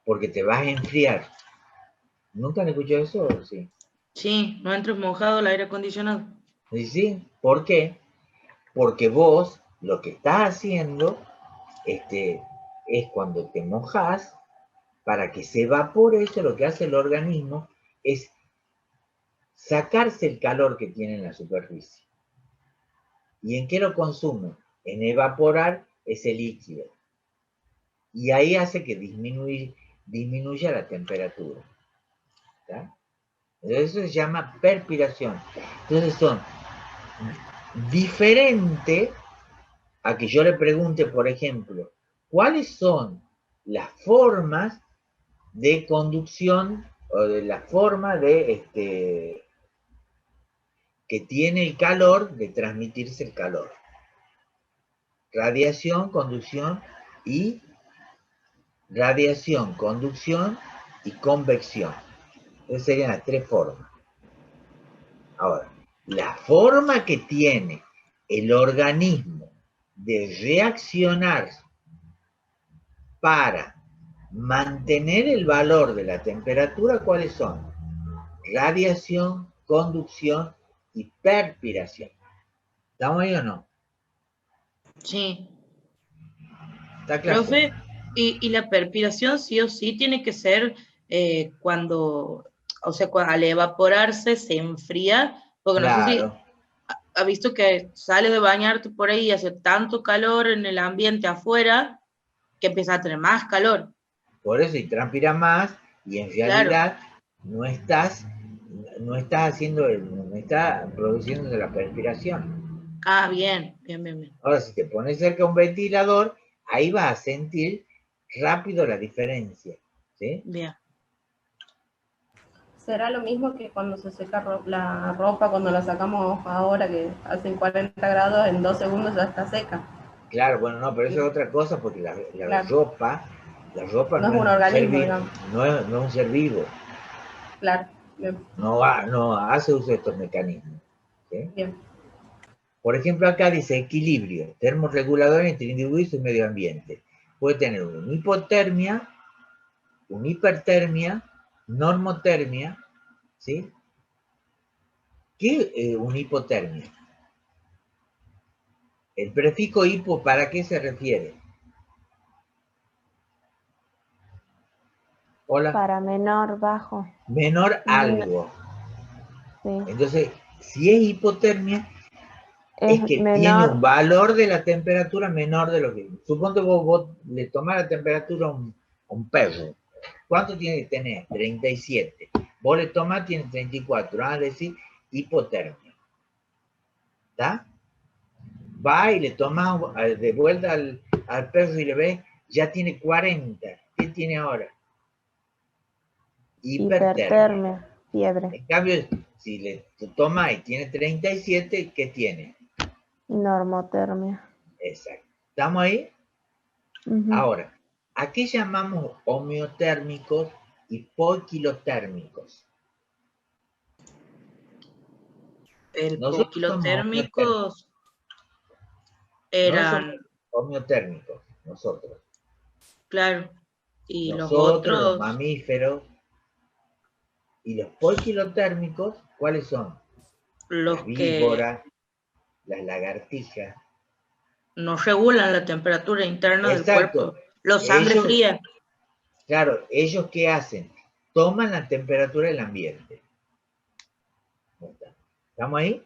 porque te vas a enfriar. ¿Nunca han escuchado eso? Sí. Sí, no entres mojado al aire acondicionado. ¿Sí? ¿Por qué? Porque vos lo que estás haciendo es cuando te mojas, para que se evapore eso, lo que hace el organismo es sacarse el calor que tiene en la superficie. ¿Y en qué lo consume? En evaporar ese líquido. Y ahí hace que disminuya la temperatura. ¿Está? Eso se llama perspiración. Entonces son diferentes a que yo le pregunte, por ejemplo, ¿cuáles son las formas de conducción o de la forma de que tiene el calor de transmitirse el calor? Radiación, conducción y convección. Esas serían las tres formas. Ahora, la forma que tiene el organismo de reaccionar para mantener el valor de la temperatura, ¿cuáles son? Radiación, conducción y perspiración. ¿Estamos ahí o no? Sí. ¿Está claro? Profe, y la perspiración sí o sí tiene que ser cuando, o sea, al evaporarse se enfría, porque no sé si Claro. ha visto que sales de bañarte por ahí y hace tanto calor en el ambiente afuera que empieza a tener más calor. Por eso, y transpira más, y en Claro. realidad no estás produciendo la perspiración. Ah, bien, bien, bien, bien. Ahora, si te pones cerca a un ventilador, ahí vas a sentir rápido la diferencia. ¿Sí? Bien. ¿Será lo mismo que cuando se seca la ropa, cuando la sacamos ahora, que hacen 40 grados, en 2 segundos ya está seca? Claro, bueno, no, pero eso es otra cosa porque Claro. ropa No es un organismo, digamos. no es un ser vivo. Claro, bien. No hace uso de estos mecanismos. ¿Sí? Bien. Por ejemplo, acá dice equilibrio, termorregulador entre individuo y su medio ambiente. Puede tener una hipotermia, una hipertermia, normotermia, ¿sí? ¿Qué es una hipotermia? El prefijo hipo, ¿para qué se refiere? Hola. Para menor, bajo. Menor algo. Sí. Entonces, si es hipotermia, es que menor, tiene un valor de la temperatura menor de lo que... Suponte vos le tomás la temperatura a un perro, ¿Cuánto tiene que tener? 37. Vos le tomás, tiene 34. Vamos a decir hipotermia. ¿Está? Va y le toma de vuelta al perro y le ve, ya tiene 40. ¿Qué tiene ahora? Hipertermia, fiebre. En cambio, si le toma y tiene 37, ¿qué tiene? Normotermia. Exacto. ¿Estamos ahí? Ujú. Ahora, ¿a qué llamamos homeotérmicos y poikilotérmicos? El Nosotros poikilotérmicos No eran, somos homeotérmicos, nosotros. claro, y los Nosotros, los otros, mamíferos. Y los poikilotérmicos, ¿cuáles son? los Las que víboras, las lagartijas. no regulan la temperatura interna del Exacto. cuerpo. Los sangre Ellos, fría. claro, ¿ellos qué hacen? Toman la temperatura del ambiente. ¿Estamos ahí?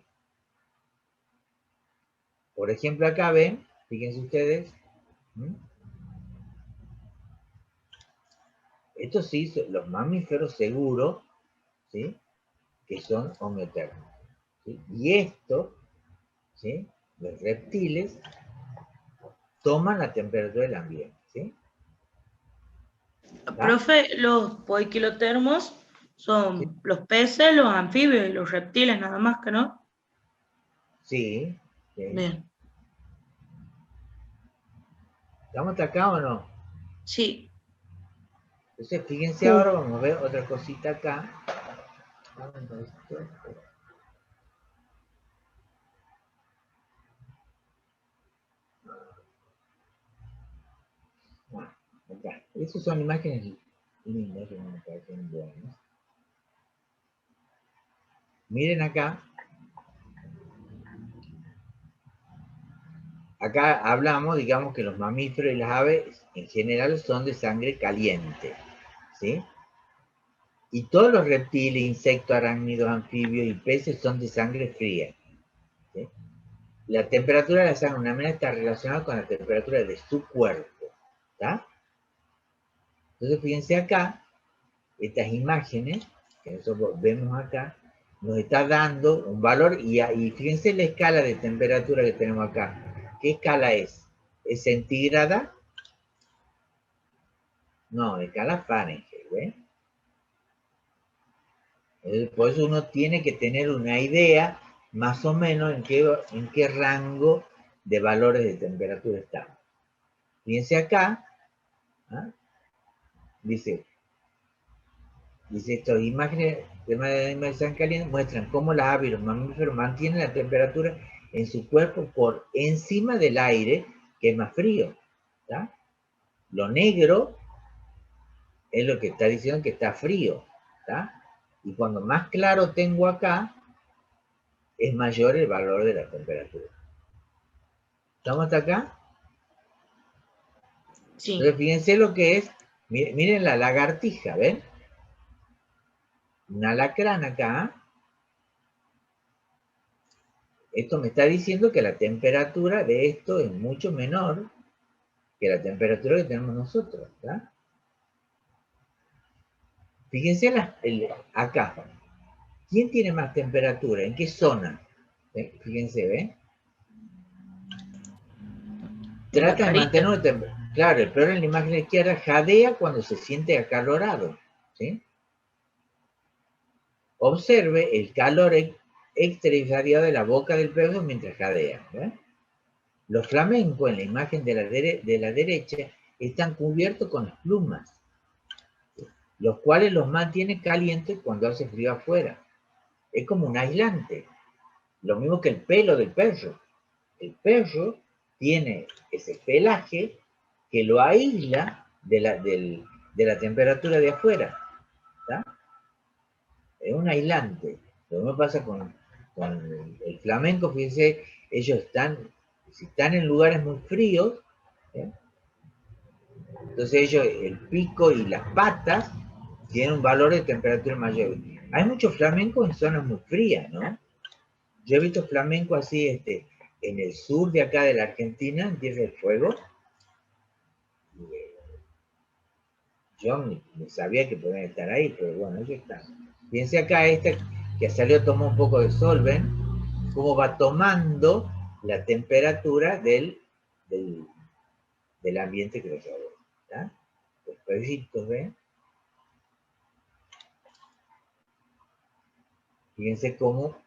Por ejemplo, acá ven, fíjense ustedes. Estos sí, son los mamíferos seguros, ¿sí? Que son homeotérmicos. ¿Sí? Y estos, ¿sí? Los reptiles, toman la temperatura del ambiente. ¿Sí? Profe, los poikilotermos son Sí. los peces, los anfibios y los reptiles, nada más que no. Sí. Sí. Bien. ¿Estamos hasta acá o no? Sí. Entonces, fíjense Sí. ahora, vamos a ver otra cosita acá. Acá. Esas son imágenes lindas que me parecen buenas. Miren acá. Acá hablamos, digamos, que los mamíferos y las aves en general son de sangre caliente. ¿Sí? Y todos los reptiles, insectos, arácnidos, anfibios y peces son de sangre fría. ¿Sí? La temperatura de la sangre de una manera está relacionada con la temperatura de su cuerpo. ¿Está? Entonces, fíjense acá, estas imágenes que nosotros vemos acá, nos está dando un valor, y fíjense la escala de temperatura que tenemos acá. ¿Qué escala es? ¿Es centígrada? No, escala Fahrenheit, ¿ves? Por eso uno tiene que tener una idea más o menos en qué rango de valores de temperatura estamos. Fíjense acá, ¿ah? Dice estas imágenes de San Caliente muestran cómo las aves y los mamíferos mantienen la temperatura en su cuerpo por encima del aire, que es más frío. ¿Tá? Lo negro es lo que está diciendo que está frío. ¿Tá? Y cuando más claro tengo acá, es mayor el valor de la temperatura. ¿Estamos hasta acá? Sí. Entonces fíjense lo que es, miren la lagartija, ¿ven? Un alacrán acá. Esto me está diciendo que la temperatura de esto es mucho menor que la temperatura que tenemos nosotros. ¿Tá? Fíjense acá. ¿Quién tiene más temperatura? ¿En qué zona? Fíjense, ¿ven? Trata de mantener una temperatura. Claro, el perro en la imagen izquierda jadea cuando se siente acalorado. ¿Sí? Observe el calor extra irradiado de la boca del perro mientras jadea. ¿Ven? Los flamencos en la imagen de la derecha están cubiertos con plumas, los cuales los mantienen calientes cuando hace frío afuera. Es como un aislante. Lo mismo que el pelo del perro. El perro tiene ese pelaje que lo aísla de la temperatura de afuera. ¿Tá? Es un aislante. Lo mismo pasa con el flamenco. Fíjense, ellos si están en lugares muy fríos, ¿eh? Entonces ellos, el pico y las patas tienen un valor de temperatura mayor. Hay muchos flamencos en zonas muy frías, ¿no? Yo he visto flamencos así en el sur de acá de la Argentina, en Tierra del Fuego. Yo ni sabía que podían estar ahí, pero bueno, ellos están. Fíjense acá esta que salió, tomó un poco de sol, ¿ven? Cómo va tomando la temperatura del ambiente que lo rodea. ¿Está? Los perritos, ¿ven? Fíjense cómo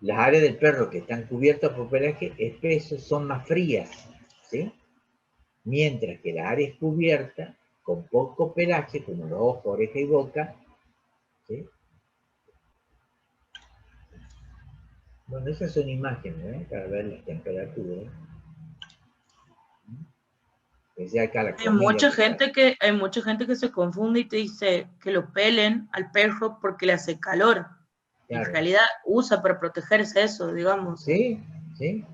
las áreas del perro que están cubiertas por pelaje espeso son más frías, ¿sí? Mientras que las áreas cubiertas con poco pelaje, como los ojos, oreja y boca, ¿sí? Bueno, esas son imágenes, ¿eh? Para ver las temperaturas. Acá la Hay mucha comida, gente que se confunde y te dice que lo pelen al perro porque le hace calor. En claro. realidad usa para protegerse eso, digamos. Sí, sí.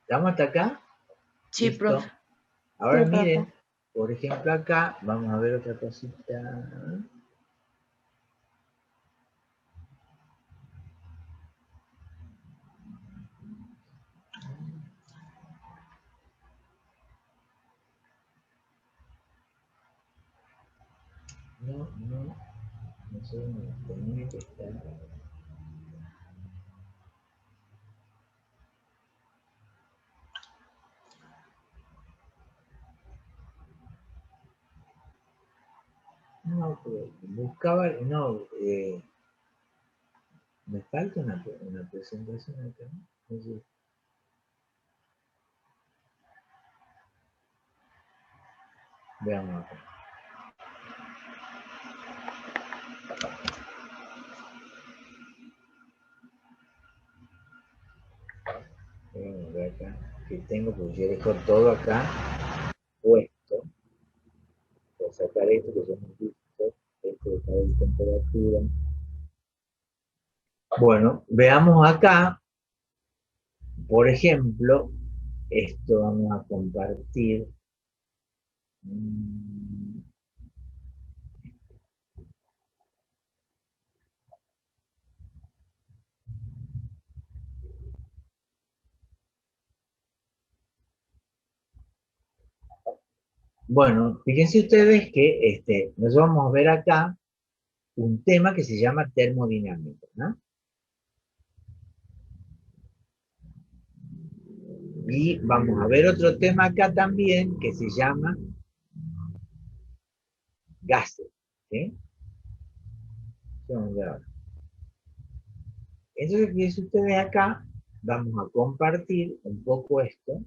¿Estamos hasta acá? Sí, Listo. profe. Ahora Sí, miren, profe. por ejemplo acá, vamos a ver otra cosita. No sé dónde tenía que estar. No, pero buscaba, no, me falta una presentación acá, ¿no? No sé. Veamos acá. Veamos acá, que tengo, porque yo dejo todo acá puesto. Voy a sacar esto, que son un disco, esto de cada temperatura. Bueno, veamos acá, por ejemplo, esto vamos a compartir. Bueno, fíjense ustedes que nos vamos a ver acá un tema que se llama termodinámica, ¿no? Y vamos a ver otro tema acá también que se llama gases, ¿sí? Vamos a ver ahora. Entonces, fíjense ustedes acá, vamos a compartir un poco esto,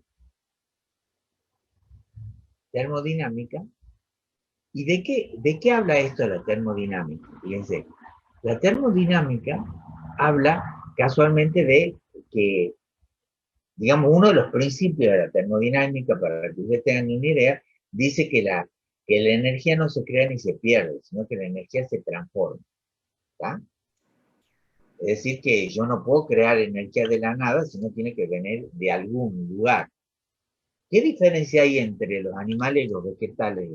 termodinámica. ¿Y de qué habla esto de la termodinámica? Fíjense, la termodinámica habla casualmente de que, digamos, uno de los principios de la termodinámica, para que ustedes tengan una idea, dice que la energía no se crea ni se pierde, sino que la energía se transforma. ¿Está? Es decir, que yo no puedo crear energía de la nada, sino tiene que venir de algún lugar. ¿Qué diferencia hay entre los animales y los vegetales?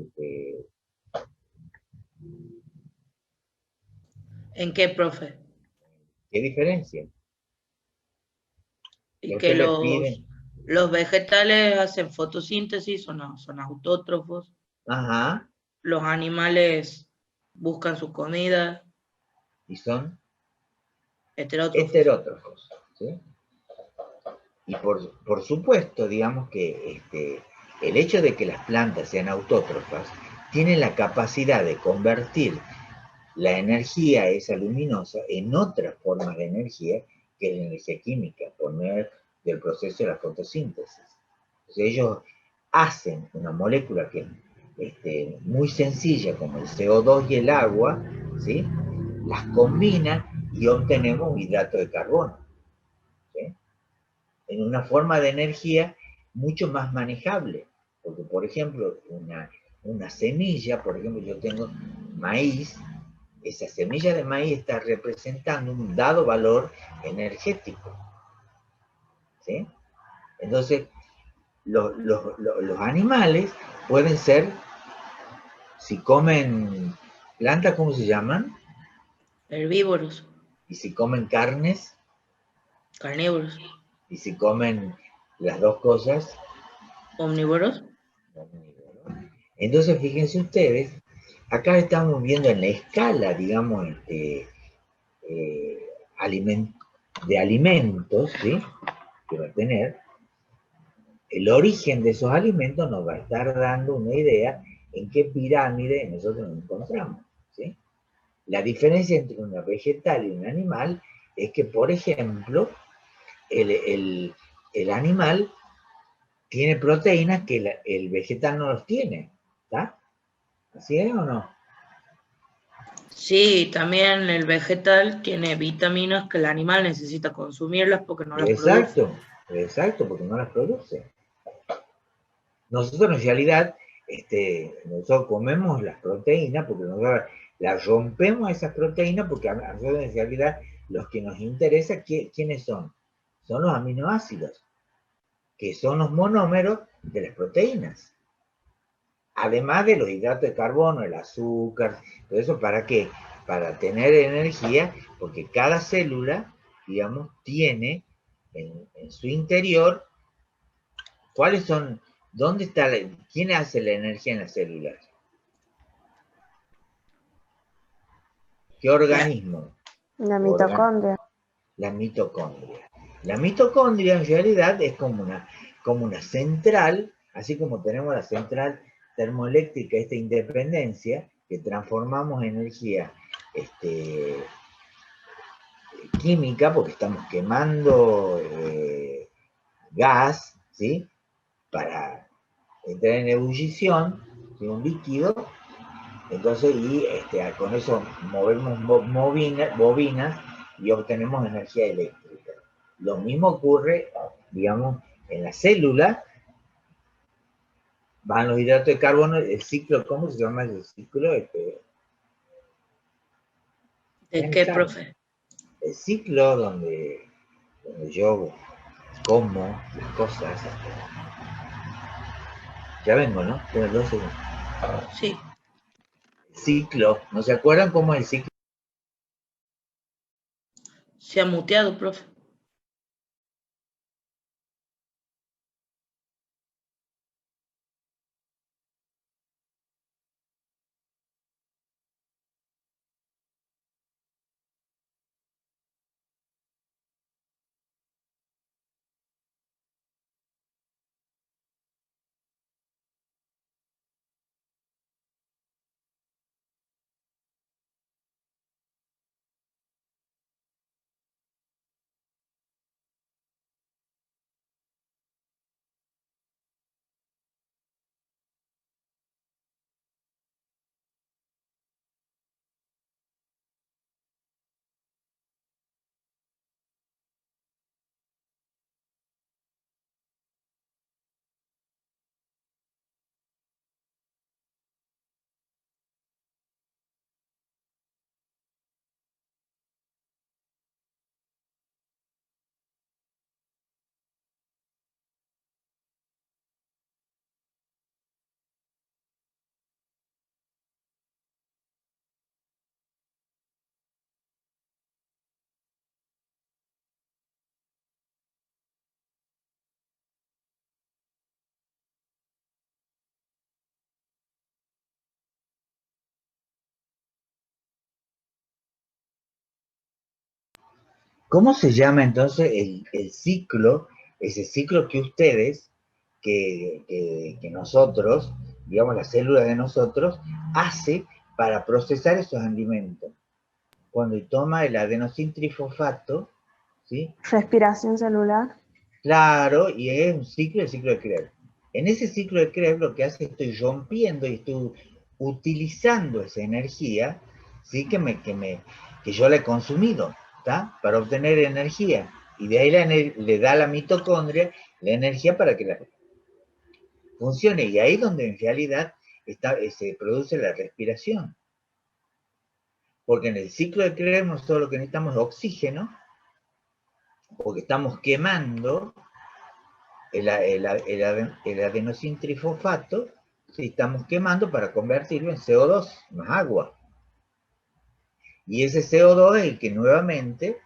¿En qué, profe? ¿Qué diferencia? Y ¿Por que qué le piden? los vegetales hacen fotosíntesis, son autótrofos. Ajá, Los animales buscan su comida, y son heterótrofos. heterótrofos, ¿sí? Y por supuesto, digamos que el hecho de que las plantas sean autótrofas tiene la capacidad de convertir la energía esa luminosa en otras formas de energía, que es la energía química, por medio del proceso de la fotosíntesis. Entonces ellos hacen una molécula que muy sencilla, como el CO2 y el agua, ¿sí? Las combinan y obtenemos un hidrato de carbono, ¿sí? En una forma de energía mucho más manejable. Porque, por ejemplo, una semilla, por ejemplo, yo tengo maíz, esa semilla de maíz está representando un dado valor energético, ¿sí? Entonces, los animales pueden ser, si comen plantas, ¿cómo se llaman? Herbívoros, Y si comen carnes, carnívoros. y si comen las dos cosas, Omnívoros. Entonces, fíjense ustedes, acá estamos viendo en la escala, digamos, de alimentos, ¿sí? Que va a tener, el origen de esos alimentos nos va a estar dando una idea en qué pirámide nosotros nos encontramos, ¿sí? La diferencia entre una vegetal y un animal es que, por ejemplo, el animal tiene proteínas que el vegetal no los tiene, ¿está? ¿Así es o no? Sí, también el vegetal tiene vitaminas que el animal necesita consumirlas porque no las produce. Exacto, porque no las produce. Nosotros en realidad, nosotros comemos las proteínas porque nosotros las rompemos esas proteínas porque a nosotros en realidad los que nos interesa, ¿quiénes son? Son los aminoácidos, que son los monómeros de las proteínas. Además de los hidratos de carbono, el azúcar, todo eso, ¿para qué? Para tener energía, porque cada célula, digamos, tiene en su interior, ¿cuáles son? ¿Dónde está? ¿Quién hace la energía en las células? ¿Qué organismo? La mitocondria. La mitocondria. La mitocondria en realidad es como una central, así como tenemos la central termoeléctrica, esta independencia, que transformamos energía química, porque estamos quemando gas, ¿sí? Para entrar en ebullición, ¿sí? Un líquido, entonces, con eso movemos bobinas y obtenemos energía eléctrica. Lo mismo ocurre, digamos, en la célula, van los hidratos de carbono, el ciclo, ¿cómo se llama el ciclo? ¿De qué, profe? El ciclo donde yo como las cosas. Ya vengo, ¿no? Tengo 2 segundos. Sí. Ciclo, ¿no se acuerdan cómo es el ciclo? Se ha muteado, profe. ¿Cómo se llama entonces el ciclo, ese ciclo que ustedes, que nosotros, digamos las células de nosotros, hace para procesar esos alimentos? Cuando toma el adenosintrifosfato, ¿sí? Respiración celular. Claro, y es un ciclo, el ciclo de Krebs. En ese ciclo de Krebs lo que hace es que estoy rompiendo y estoy utilizando esa energía, ¿sí? Que yo la he consumido, ¿está? Para obtener energía. Y de ahí le da a la mitocondria la energía para que funcione. Y ahí es donde en realidad se produce la respiración. Porque en el ciclo de Krebs nosotros lo que necesitamos es oxígeno, porque estamos quemando el adenosintrifosfato, ¿sí? Estamos quemando para convertirlo en CO2 más agua. Y ese CO2 es el que nuevamente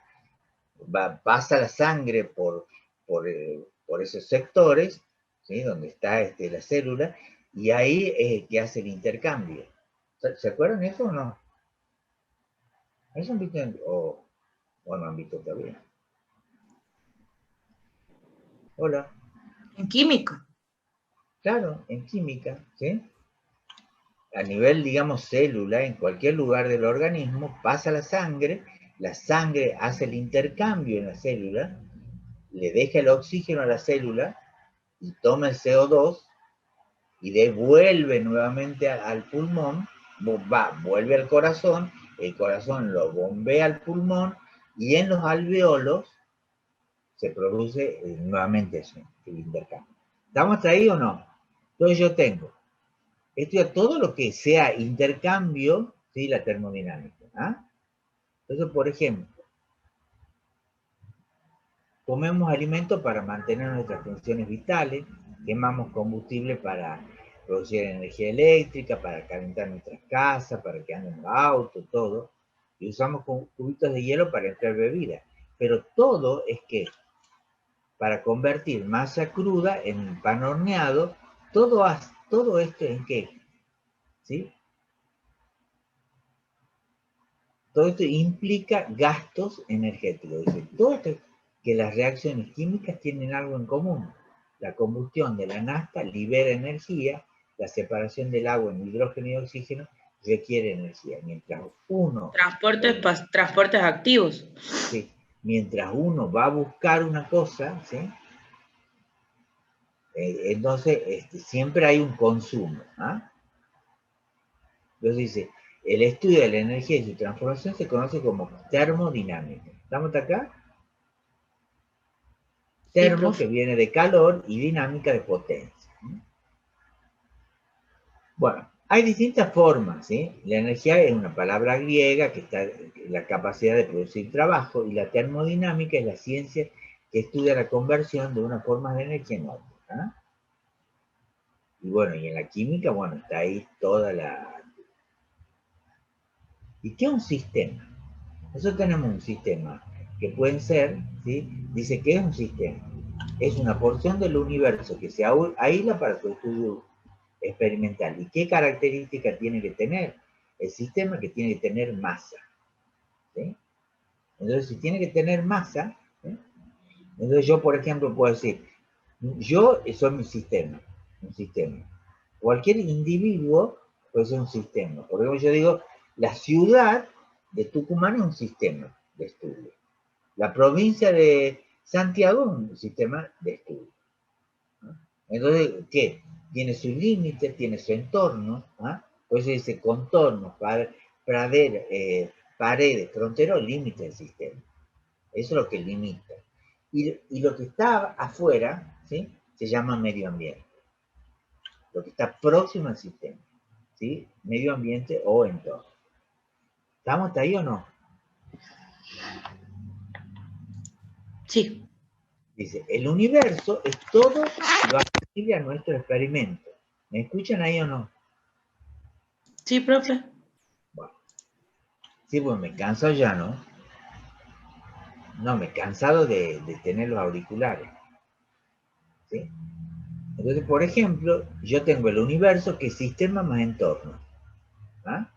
pasa la sangre por esos sectores, ¿sí? Donde está la célula, y ahí es que hace el intercambio. ¿Se acuerdan eso o no? ¿Eso han visto o no han visto todavía? Hola. En química. Claro, en química, ¿sí? A nivel, digamos, célula, en cualquier lugar del organismo, pasa la sangre hace el intercambio en la célula, le deja el oxígeno a la célula y toma el CO2 y devuelve nuevamente al pulmón, vuelve al corazón, el corazón lo bombea al pulmón y en los alveolos se produce nuevamente eso, el intercambio. ¿Estamos hasta ahí o no? Entonces yo tengo todo lo que sea intercambio, ¿sí? La termodinámica. ¿Ah? Entonces, por ejemplo, comemos alimentos para mantener nuestras funciones vitales, quemamos combustible para producir energía eléctrica, para calentar nuestras casas, para que anden los autos, todo, y usamos cubitos de hielo para entrar bebida. Pero todo es que para convertir masa cruda en pan horneado, todo esto en qué, ¿sí? Todo esto implica gastos energéticos. Dice, todo esto que las reacciones químicas tienen algo en común. La combustión de la nafta libera energía, la separación del agua en hidrógeno y oxígeno requiere energía. Mientras uno... Transportes activos. Sí, mientras uno va a buscar una cosa, ¿sí? Entonces siempre hay un consumo. ¿Ah? Entonces dice, el estudio de la energía y su transformación se conoce como termodinámica. ¿Estamos acá? Termo, que viene de calor, y dinámica de potencia. Bueno, hay distintas formas, ¿sí? La energía es una palabra griega que está en la capacidad de producir trabajo, y la termodinámica es la ciencia que estudia la conversión de una forma de energía en otra. ¿Ah? Y bueno, y en la química, bueno, está ahí toda la... ¿Y qué es un sistema? Nosotros tenemos un sistema que pueden ser, ¿sí? Dice que es un sistema. Es una porción del universo que se aísla para su estudio experimental. ¿Y qué característica tiene que tener? El sistema que tiene que tener masa. ¿Sí? Entonces, si tiene que tener masa, ¿sí? Entonces yo, por ejemplo, puedo decir, yo soy mi sistema, un sistema. Cualquier individuo puede ser un sistema. Por ejemplo, yo digo, la ciudad de Tucumán es un sistema de estudio. La provincia de Santiago es un sistema de estudio. Entonces, ¿qué? Tiene su límite, tiene su entorno. ¿Ah? Por eso dice contornos, paredes, fronteros, límites del sistema. Eso es lo que limita. Y lo que está afuera, ¿sí? Se llama medio ambiente. Lo que está próximo al sistema, ¿sí? Medio ambiente o entorno. ¿Estamos hasta ahí o no? Sí. Dice, el universo es todo lo accesible a nuestro experimento. ¿Me escuchan ahí o no? Sí, profe. Bueno. Sí, pues me canso ya, ¿no? No, me he cansado de tener los auriculares. ¿Sí? Entonces, por ejemplo, yo tengo el universo que es sistema más entorno. ¿Ah?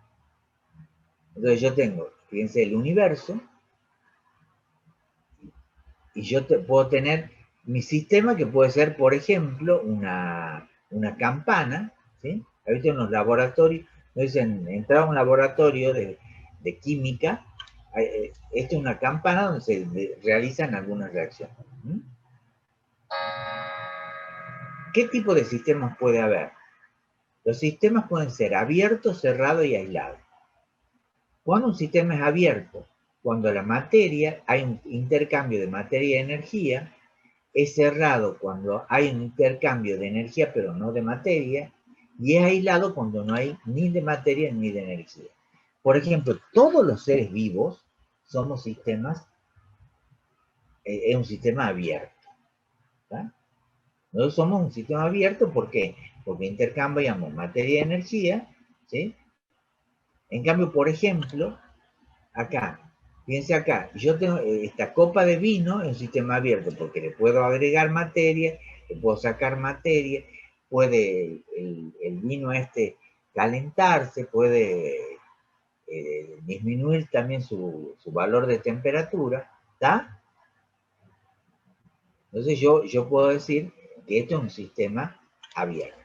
Entonces yo tengo, fíjense, el universo, y yo puedo tener mi sistema que puede ser, por ejemplo, una campana, ¿sí? ¿Has visto en los laboratorios? Nos dicen, entrar a un laboratorio de química, esto es una campana donde se realizan algunas reacciones. ¿Mm? ¿Qué tipo de sistemas puede haber? Los sistemas pueden ser abiertos, cerrados y aislados. Cuando un sistema es abierto, cuando la materia, hay un intercambio de materia y energía, es cerrado cuando hay un intercambio de energía pero no de materia, y es aislado cuando no hay ni de materia ni de energía. Por ejemplo, todos los seres vivos somos sistemas, es un sistema abierto. ¿Tá? Nosotros somos un sistema abierto, ¿por qué? Porque intercambiamos materia y energía, ¿sí? En cambio, por ejemplo, acá, fíjense acá, yo tengo esta copa de vino en un sistema abierto porque le puedo agregar materia, le puedo sacar materia, puede el vino este calentarse, puede disminuir también su valor de temperatura, ¿está? Entonces yo puedo decir que esto es un sistema abierto.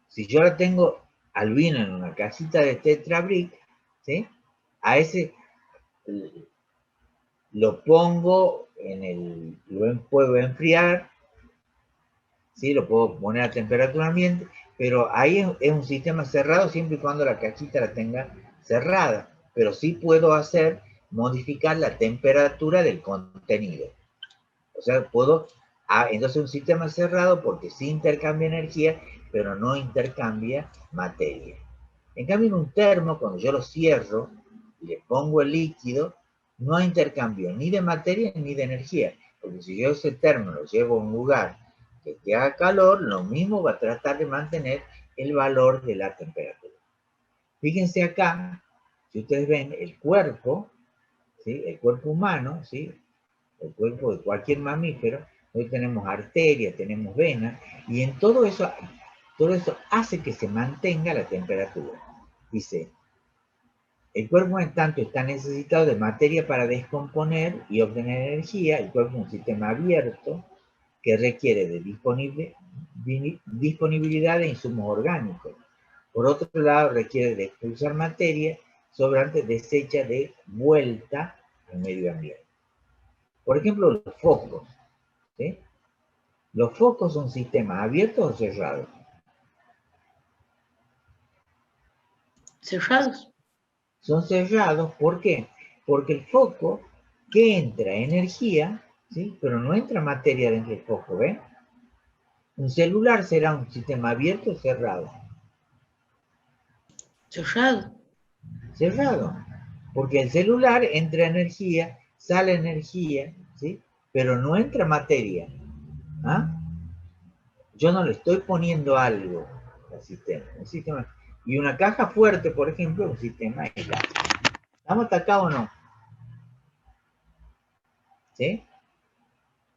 Si yo ahora tengo al vino en una casita de Tetra Brick, ¿sí? A ese lo pongo lo puedo enfriar, ¿sí? Lo puedo poner a temperatura ambiente, pero ahí es un sistema cerrado siempre y cuando la cajita la tenga cerrada. Pero sí puedo modificar la temperatura del contenido. O sea, entonces un sistema cerrado porque sí intercambia energía, pero no intercambia materia. En cambio, en un termo, cuando yo lo cierro y le pongo el líquido, no hay intercambio ni de materia ni de energía. Porque si yo ese termo lo llevo a un lugar que haga calor, lo mismo va a tratar de mantener el valor de la temperatura. Fíjense acá, si ustedes ven el cuerpo, ¿sí? El cuerpo humano, ¿sí? El cuerpo de cualquier mamífero, hoy tenemos arterias, tenemos venas, y en todo eso hace que se mantenga la temperatura. Dice, el cuerpo en tanto está necesitado de materia para descomponer y obtener energía. El cuerpo es un sistema abierto que requiere de disponibilidad de insumos orgánicos. Por otro lado, requiere de expulsar materia sobrante deshecha de vuelta al medio ambiente. Por ejemplo, los focos, ¿sí? Los focos son sistemas abiertos o cerrados. Cerrados. Son cerrados, ¿por qué? Porque el foco que entra energía, ¿sí? Pero no entra materia dentro del foco, ¿ven? Un celular será un sistema abierto o cerrado. Cerrado. Cerrado. Porque el celular entra energía, sale energía, ¿sí? Pero no entra materia. ¿Ah? Yo no le estoy poniendo algo al sistema. Un sistema. Y una caja fuerte, por ejemplo, es un sistema elástico. ¿Estamos hasta acá o no? ¿Sí?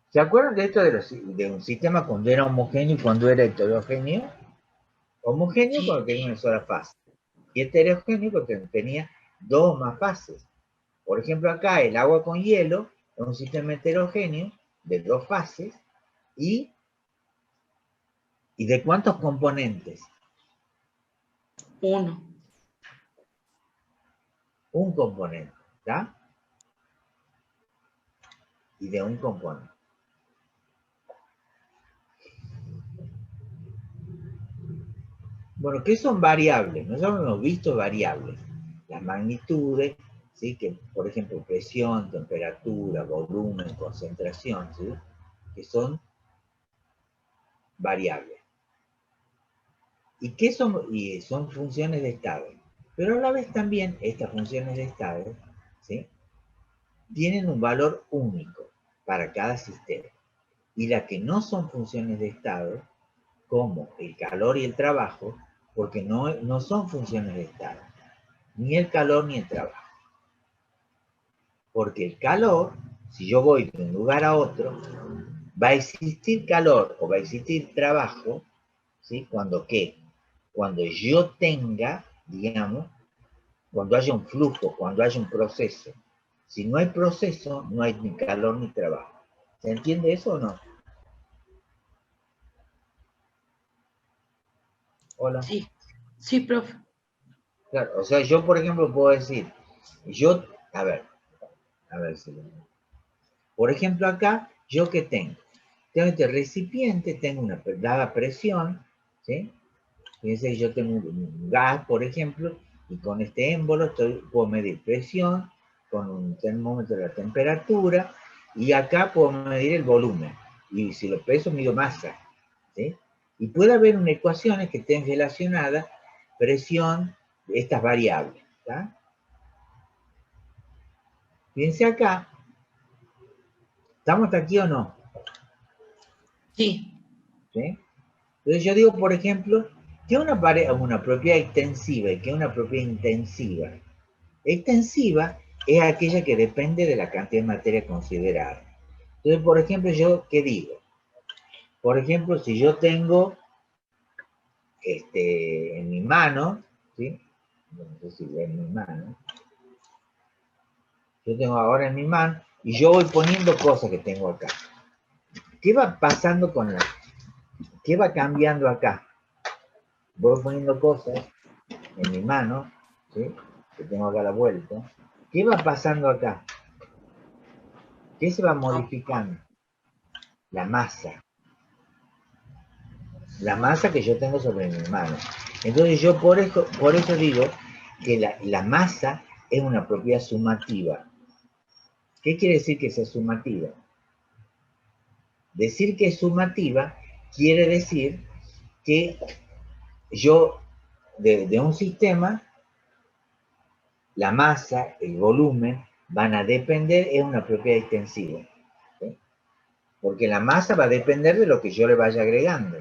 ¿Se acuerdan de esto de un sistema cuando era homogéneo y cuando era heterogéneo? Homogéneo cuando tenía una sola fase. Y heterogéneo cuando tenía dos o más fases. Por ejemplo, acá el agua con hielo es un sistema heterogéneo de dos fases y ¿de cuántos componentes? Uno. Un componente, ¿está? Y de un componente. Bueno, ¿qué son variables? Nosotros hemos visto variables. Las magnitudes, ¿sí? Que, por ejemplo, presión, temperatura, volumen, concentración, ¿sí? Que son variables. ¿Y qué son? Y son funciones de estado. Pero a la vez también estas funciones de estado, ¿sí? Tienen un valor único para cada sistema. Y las que no son funciones de estado, como el calor y el trabajo, porque no son funciones de estado, ni el calor ni el trabajo. Porque el calor, si yo voy de un lugar a otro, va a existir calor o va a existir trabajo, ¿sí? ¿Cuando qué? Cuando yo tenga, digamos, cuando haya un flujo, cuando haya un proceso. Si no hay proceso, no hay ni calor ni trabajo. ¿Se entiende eso o no? Hola. Sí, sí, profe. Claro, o sea, yo, por ejemplo, puedo decir, a ver si por ejemplo, acá, ¿yo qué tengo? Tengo este recipiente, tengo una dada presión, ¿sí? Fíjense que yo tengo un gas, por ejemplo, y con este émbolo puedo medir presión, con un termómetro de la temperatura, y acá puedo medir el volumen. Y si lo peso, mido masa, ¿sí? Y puede haber unas ecuaciones que estén relacionadas, presión, estas variables, ¿tá? Fíjense acá, ¿estamos hasta aquí o no? Sí. ¿Sí? Entonces yo digo, por ejemplo, que una propiedad extensiva y que una propiedad intensiva. Extensiva es aquella que depende de la cantidad de materia considerada. Entonces, por ejemplo, yo, ¿qué digo? Por ejemplo, si yo tengo en mi mano, ¿sí? No sé si ve en mi mano. Yo tengo ahora en mi mano y yo voy poniendo cosas que tengo acá. ¿Qué va pasando con la... ¿Qué va cambiando acá? Voy poniendo cosas en mi mano, ¿sí? Que tengo acá a la vuelta. ¿Qué va pasando acá? ¿Qué se va modificando? La masa. La masa que yo tengo sobre mi mano. Entonces yo por eso digo que la masa es una propiedad sumativa. ¿Qué quiere decir que sea sumativa? Decir que es sumativa quiere decir que yo, de un sistema, la masa, el volumen, van a depender, es una propiedad extensiva. ¿Sí? Porque la masa va a depender de lo que yo le vaya agregando.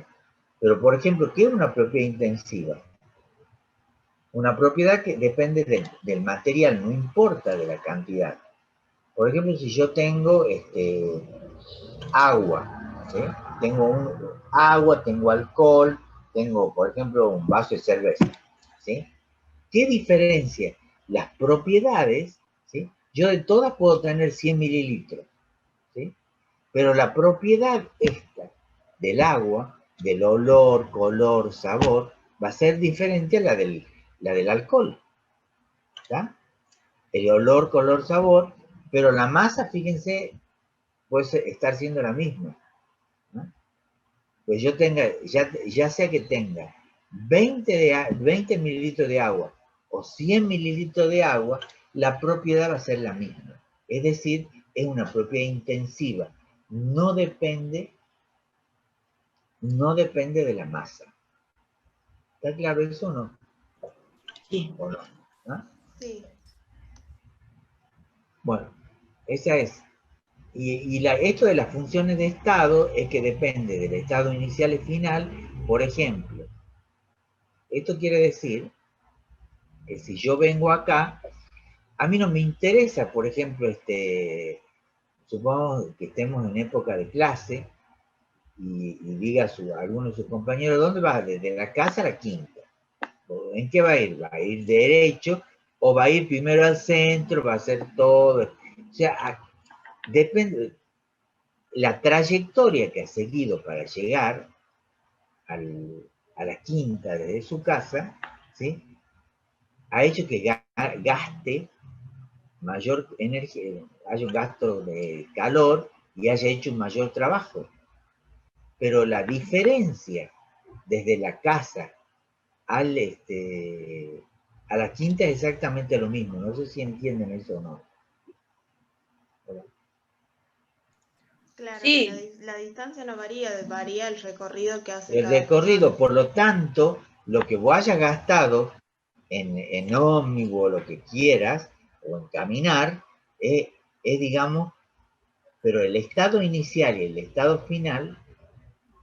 Pero, por ejemplo, ¿qué es una propiedad intensiva? Una propiedad que depende del material, no importa de la cantidad. Por ejemplo, si yo tengo agua, ¿sí? Tengo agua, tengo alcohol, tengo, por ejemplo, un vaso de cerveza, ¿sí? ¿Qué diferencia? Las propiedades, ¿sí? Yo de todas puedo tener 100 mililitros, ¿sí? Pero la propiedad esta del agua, del olor, color, sabor, va a ser diferente a la del alcohol, ¿está? El olor, color, sabor, pero la masa, fíjense, puede estar siendo la misma, ¿no? Pues yo tenga, ya sea que tenga 20 mililitros de agua o 100 mililitros de agua, la propiedad va a ser la misma. Es decir, es una propiedad intensiva. No depende de la masa. ¿Está claro eso o no? Sí. ¿O no? ¿Ah? Sí. Bueno, esa es. Y esto de las funciones de estado es que depende del estado inicial y final. Por ejemplo, esto quiere decir que si yo vengo acá, a mí no me interesa, por ejemplo, supongamos que estemos en época de clase y diga a alguno de sus compañeros, ¿dónde va? Desde la casa a la quinta. ¿En qué va a ir? ¿Va a ir derecho o va a ir primero al centro? ¿Va a hacer todo? O sea, depende, la trayectoria que ha seguido para llegar a la quinta desde su casa, ¿sí? Ha hecho que gaste mayor energía, haya un gasto de calor y haya hecho un mayor trabajo. Pero la diferencia desde la casa al, a la quinta es exactamente lo mismo. No sé si entienden eso o no. Claro, Sí, que la distancia no varía, varía el recorrido que hace El cada persona. recorrido, por lo tanto, lo que vos hayas gastado en ómnibus o lo que quieras, o en caminar, digamos, pero el estado inicial y el estado final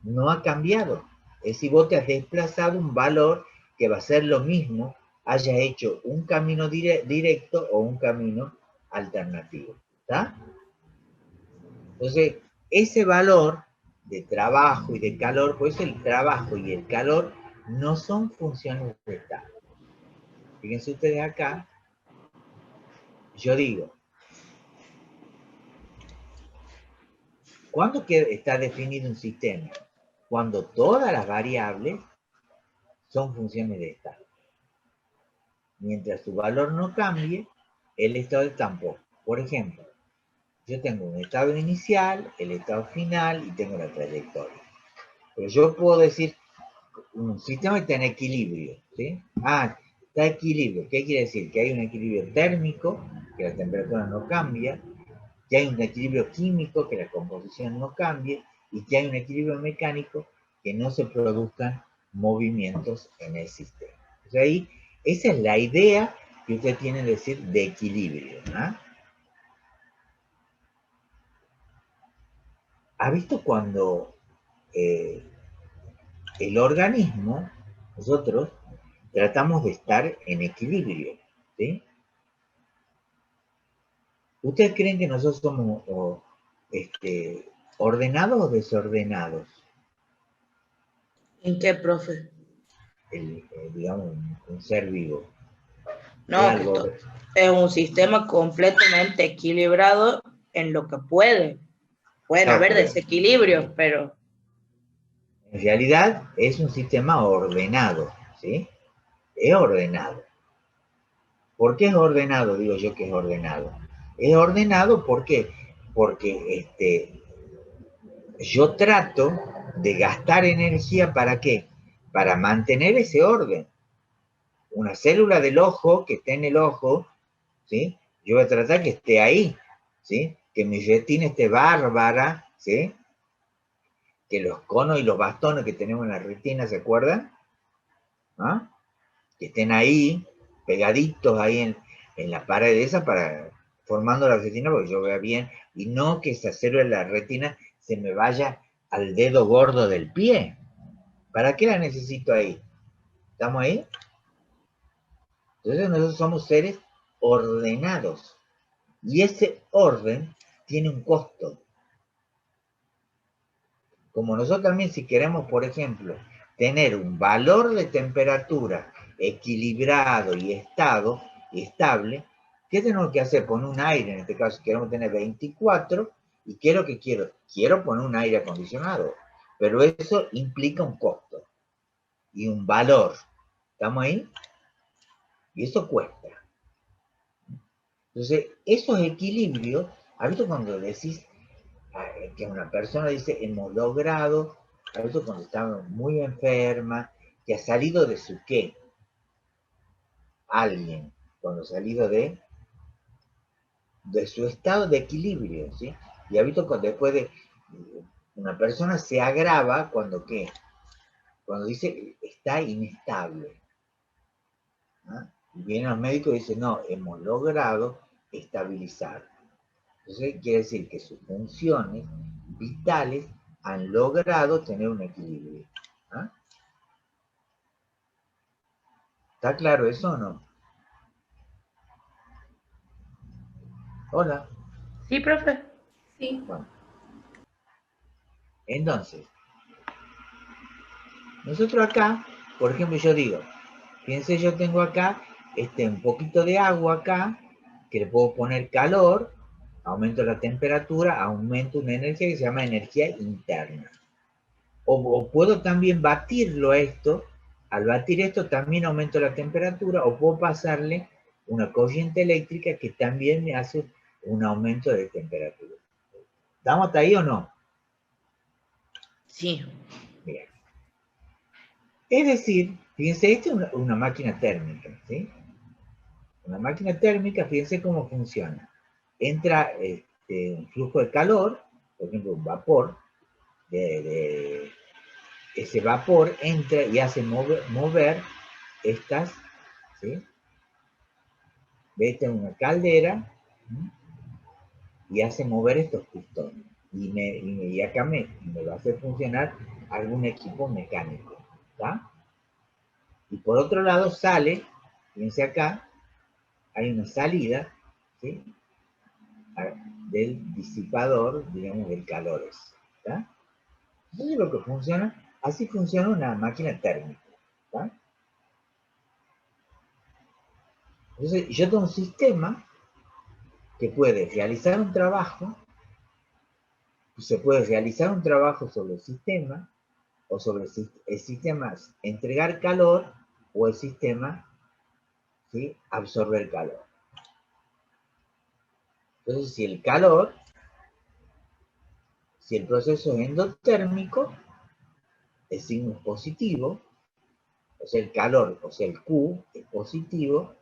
no ha cambiado. Es decir, vos te has desplazado un valor que va a ser lo mismo, hayas hecho un camino directo o un camino alternativo. ¿Está? Entonces, ese valor de trabajo y de calor, pues el trabajo y el calor no son funciones de estado. Fíjense ustedes acá, yo digo, ¿cuándo está definido un sistema? Cuando todas las variables son funciones de estado. Mientras su valor no cambie, el estado tampoco. Por ejemplo, yo tengo un estado inicial, el estado final y tengo la trayectoria. Pero yo puedo decir, un sistema está en equilibrio, ¿sí? Está en equilibrio. ¿Qué quiere decir? Que hay un equilibrio térmico, que la temperatura no cambia, que hay un equilibrio químico, que la composición no cambie, y que hay un equilibrio mecánico, que no se produzcan movimientos en el sistema. O sea, ahí, esa es la idea que usted tiene de decir de equilibrio, ¿no? ¿Ha visto cuando el organismo, nosotros, tratamos de estar en equilibrio, ¿sí? ¿Ustedes creen que nosotros somos ordenados o desordenados? ¿En qué, profe? Digamos, un ser vivo. No, Es que algo, esto es un sistema completamente equilibrado en lo que puede. Pueden claro, haber pero desequilibrios, pero en realidad es un sistema ordenado, ¿sí? Es ordenado. ¿Por qué es ordenado? Digo yo que es ordenado. Es ordenado porque yo trato de gastar energía ¿para qué? Para mantener ese orden. Una célula del ojo que esté en el ojo, ¿sí? Yo voy a tratar que esté ahí, ¿sí? Que mi retina esté bárbara, ¿sí? Que los conos y los bastones que tenemos en la retina, ¿se acuerdan? ¿Ah? Que estén ahí, pegaditos ahí en la pared esa para formando la retina porque yo vea bien y no que esa célula de la retina se me vaya al dedo gordo del pie. ¿Para qué la necesito ahí? ¿Estamos ahí? Entonces nosotros somos seres ordenados y ese orden tiene un costo. Como nosotros también si queremos, por ejemplo, tener un valor de temperatura equilibrado y estable, ¿qué tenemos que hacer? Poner un aire, en este caso queremos tener 24, y ¿qué es lo que quiero? Quiero poner un aire acondicionado, pero eso implica un costo y un valor. ¿Estamos ahí? Y eso cuesta. Entonces, esos equilibrios, a veces cuando decís que una persona dice hemos logrado, a veces cuando está muy enferma, que ha salido de su qué, alguien, cuando ha salido de su estado de equilibrio, ¿sí? Y ha visto cuando después de una persona se agrava cuando qué, cuando dice está inestable. ¿Ah? Y vienen los médicos y dicen, no, hemos logrado estabilizar. Entonces quiere decir que sus funciones vitales han logrado tener un equilibrio. ¿Ah? ¿Está claro eso o no? Hola. sí, profe. Sí, Bueno. Entonces, nosotros acá, por ejemplo, yo digo, fíjense, yo tengo acá un poquito de agua acá, que le puedo poner calor, aumento la temperatura, aumento una energía que se llama energía interna. O puedo también batirlo a esto, al batir esto también aumento la temperatura, o puedo pasarle una corriente eléctrica que también me hace un aumento de temperatura. ¿Estamos hasta ahí o no? Sí. Bien. Es decir, fíjense, esta es una máquina térmica, ¿sí? Una máquina térmica, fíjense cómo funciona. Entra un flujo de calor, por ejemplo, un vapor, ese vapor entra y hace mover estas, ¿sí? Esta es una caldera, ¿sí? Y hace mover estos pistones. Y acá me va a hacer funcionar algún equipo mecánico, ¿está? Y por otro lado sale, fíjense acá, hay una salida, ¿sí? Del disipador, digamos, del calor. ¿Está? Entonces lo que funciona, así funciona una máquina térmica. ¿Está? Entonces yo tengo un sistema que puede realizar un trabajo, se puede realizar un trabajo sobre el sistema, o sobre el sistema entregar calor, o el sistema, ¿sí? Absorber calor. Entonces si el calor, si el proceso es endotérmico, el signo es positivo, o sea, el calor, o sea, el Q es positivo,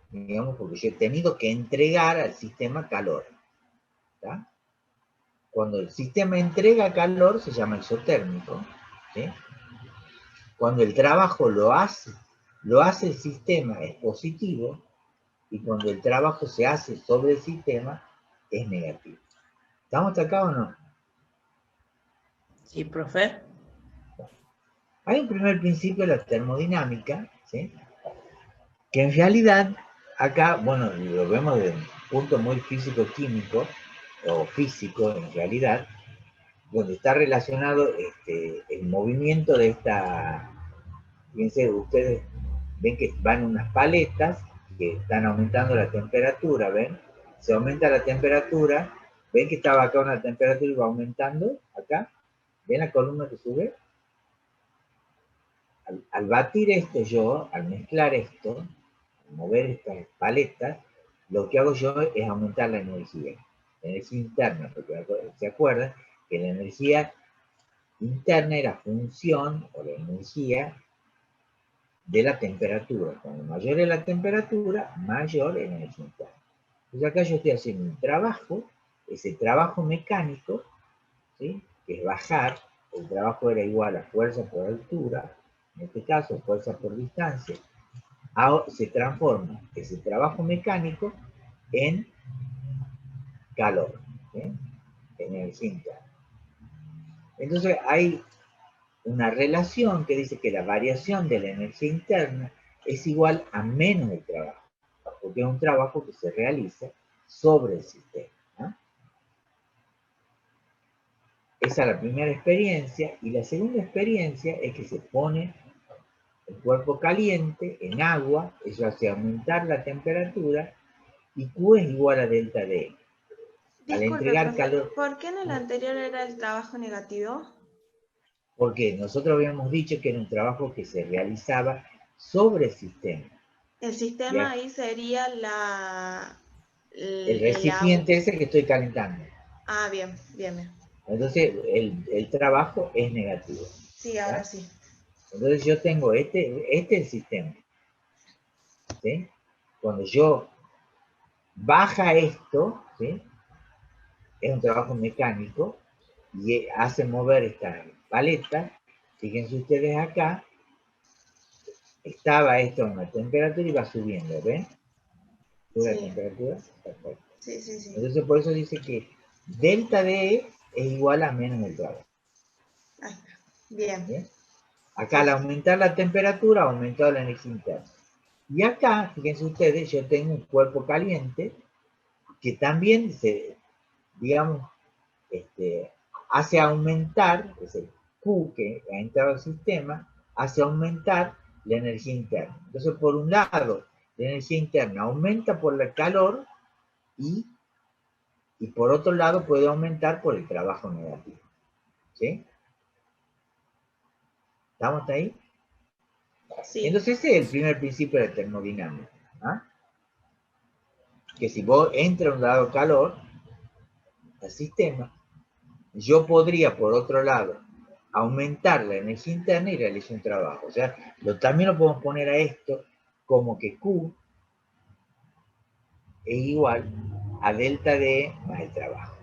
digamos, porque yo he tenido que entregar al sistema calor. ¿Tá? Cuando el sistema entrega calor, se llama exotérmico. ¿Sí? Cuando el trabajo lo hace el sistema, es positivo, y cuando el trabajo se hace sobre el sistema, es negativo. ¿Estamos hasta acá o no? Sí, profe. Hay un primer principio de la termodinámica, ¿sí? Que en realidad, acá, bueno, lo vemos desde un punto muy físico-químico, o físico en realidad, donde está relacionado el movimiento de esta, fíjense, ustedes ven que van unas paletas que están aumentando la temperatura, ¿ven? Se aumenta la temperatura, ven que estaba acá una temperatura y va aumentando, acá, ¿ven la columna que sube? Al batir esto yo, al mezclar esto, al mover estas paletas, lo que hago yo es aumentar la energía interna, porque se acuerdan que la energía interna era función, o la energía, de la temperatura. Cuando mayor es la temperatura, mayor es la energía interna. Entonces acá yo estoy haciendo un trabajo, ese trabajo mecánico, ¿sí? Que es bajar, el trabajo era igual a fuerza por altura, en este caso fuerza por distancia, se transforma ese trabajo mecánico en calor, ¿sí? Energía interna. Entonces hay una relación que dice que la variación de la energía interna es igual a menos el trabajo, porque es un trabajo que se realiza sobre el sistema, ¿no? Esa es la primera experiencia, y la segunda experiencia es que se pone el cuerpo caliente en agua, eso hace aumentar la temperatura, y Q es igual a delta D. Al entregar calor... ¿Por qué en el anterior era el trabajo negativo? Porque nosotros habíamos dicho que era un trabajo que se realizaba sobre el sistema. El sistema ¿ya? ahí sería el recipiente ese que estoy calentando. Ah, bien, bien, bien. Entonces el trabajo es negativo. Sí, ahora sí. Entonces yo tengo este es el sistema. ¿Sí? Cuando yo baja esto, ¿sí? Es un trabajo mecánico y hace mover esta paleta. Fíjense ustedes acá, estaba esto a una temperatura y va subiendo, ¿ven? ¿Sube la temperatura? Perfecto. Sí, sí, sí. Entonces por eso dice que delta D es igual a menos el trabajo. Bien. ¿Bien? Acá al aumentar la temperatura ha aumentado la energía interna. Y acá, fíjense ustedes, yo tengo un cuerpo caliente que también digamos, hace aumentar, es el Q que ha entrado al sistema, hace aumentar la energía interna. Entonces, por un lado, la energía interna aumenta por el calor y por otro lado puede aumentar por el trabajo negativo. ¿Sí? ¿Estamos hasta ahí? Sí. Entonces ese es el primer principio de termodinámica. ¿Ah? Que si vos entra un dado calor al sistema, yo podría, por otro lado, aumentar la energía interna y realizar un trabajo. O sea, también lo podemos poner a esto como que Q es igual a delta D más el trabajo.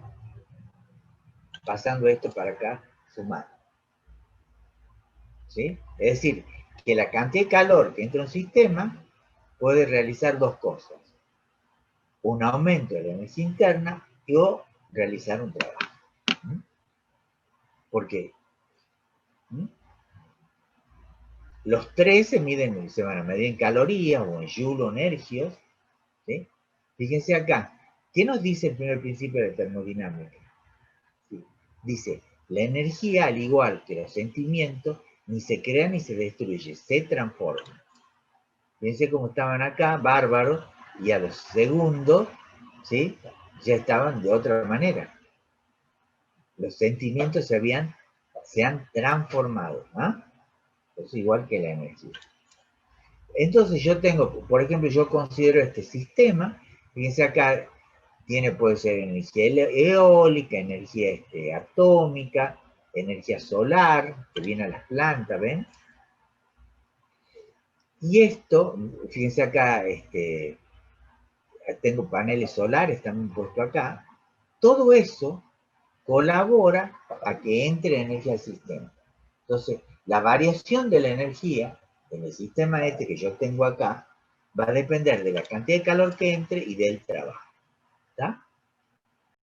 Pasando esto para acá, sumando. ¿Sí? Es decir, que la cantidad de calor que entra en un sistema puede realizar dos cosas. Un aumento de la energía interna o realizar un trabajo. ¿Por qué? Los tres se van a medir en calorías o en joule o energios. ¿Sí? Fíjense acá. ¿Qué nos dice el primer principio de termodinámica? ¿Sí? Dice, la energía, al igual que los sentimientos, ni se crea ni se destruye, se transforma. Fíjense cómo estaban acá, bárbaros, y a los segundos, ¿sí? Ya estaban de otra manera. Los sentimientos se han transformado. ¿Ah? Es igual que la energía. Entonces yo tengo, por ejemplo, yo considero este sistema, fíjense acá, puede ser energía eólica, energía atómica, energía solar, que viene a las plantas, ¿ven? Y esto, fíjense acá, tengo paneles solares también puesto acá, todo eso colabora a que entre energía al sistema. Entonces, la variación de la energía en el sistema que yo tengo acá va a depender de la cantidad de calor que entre y del trabajo. ¿Está?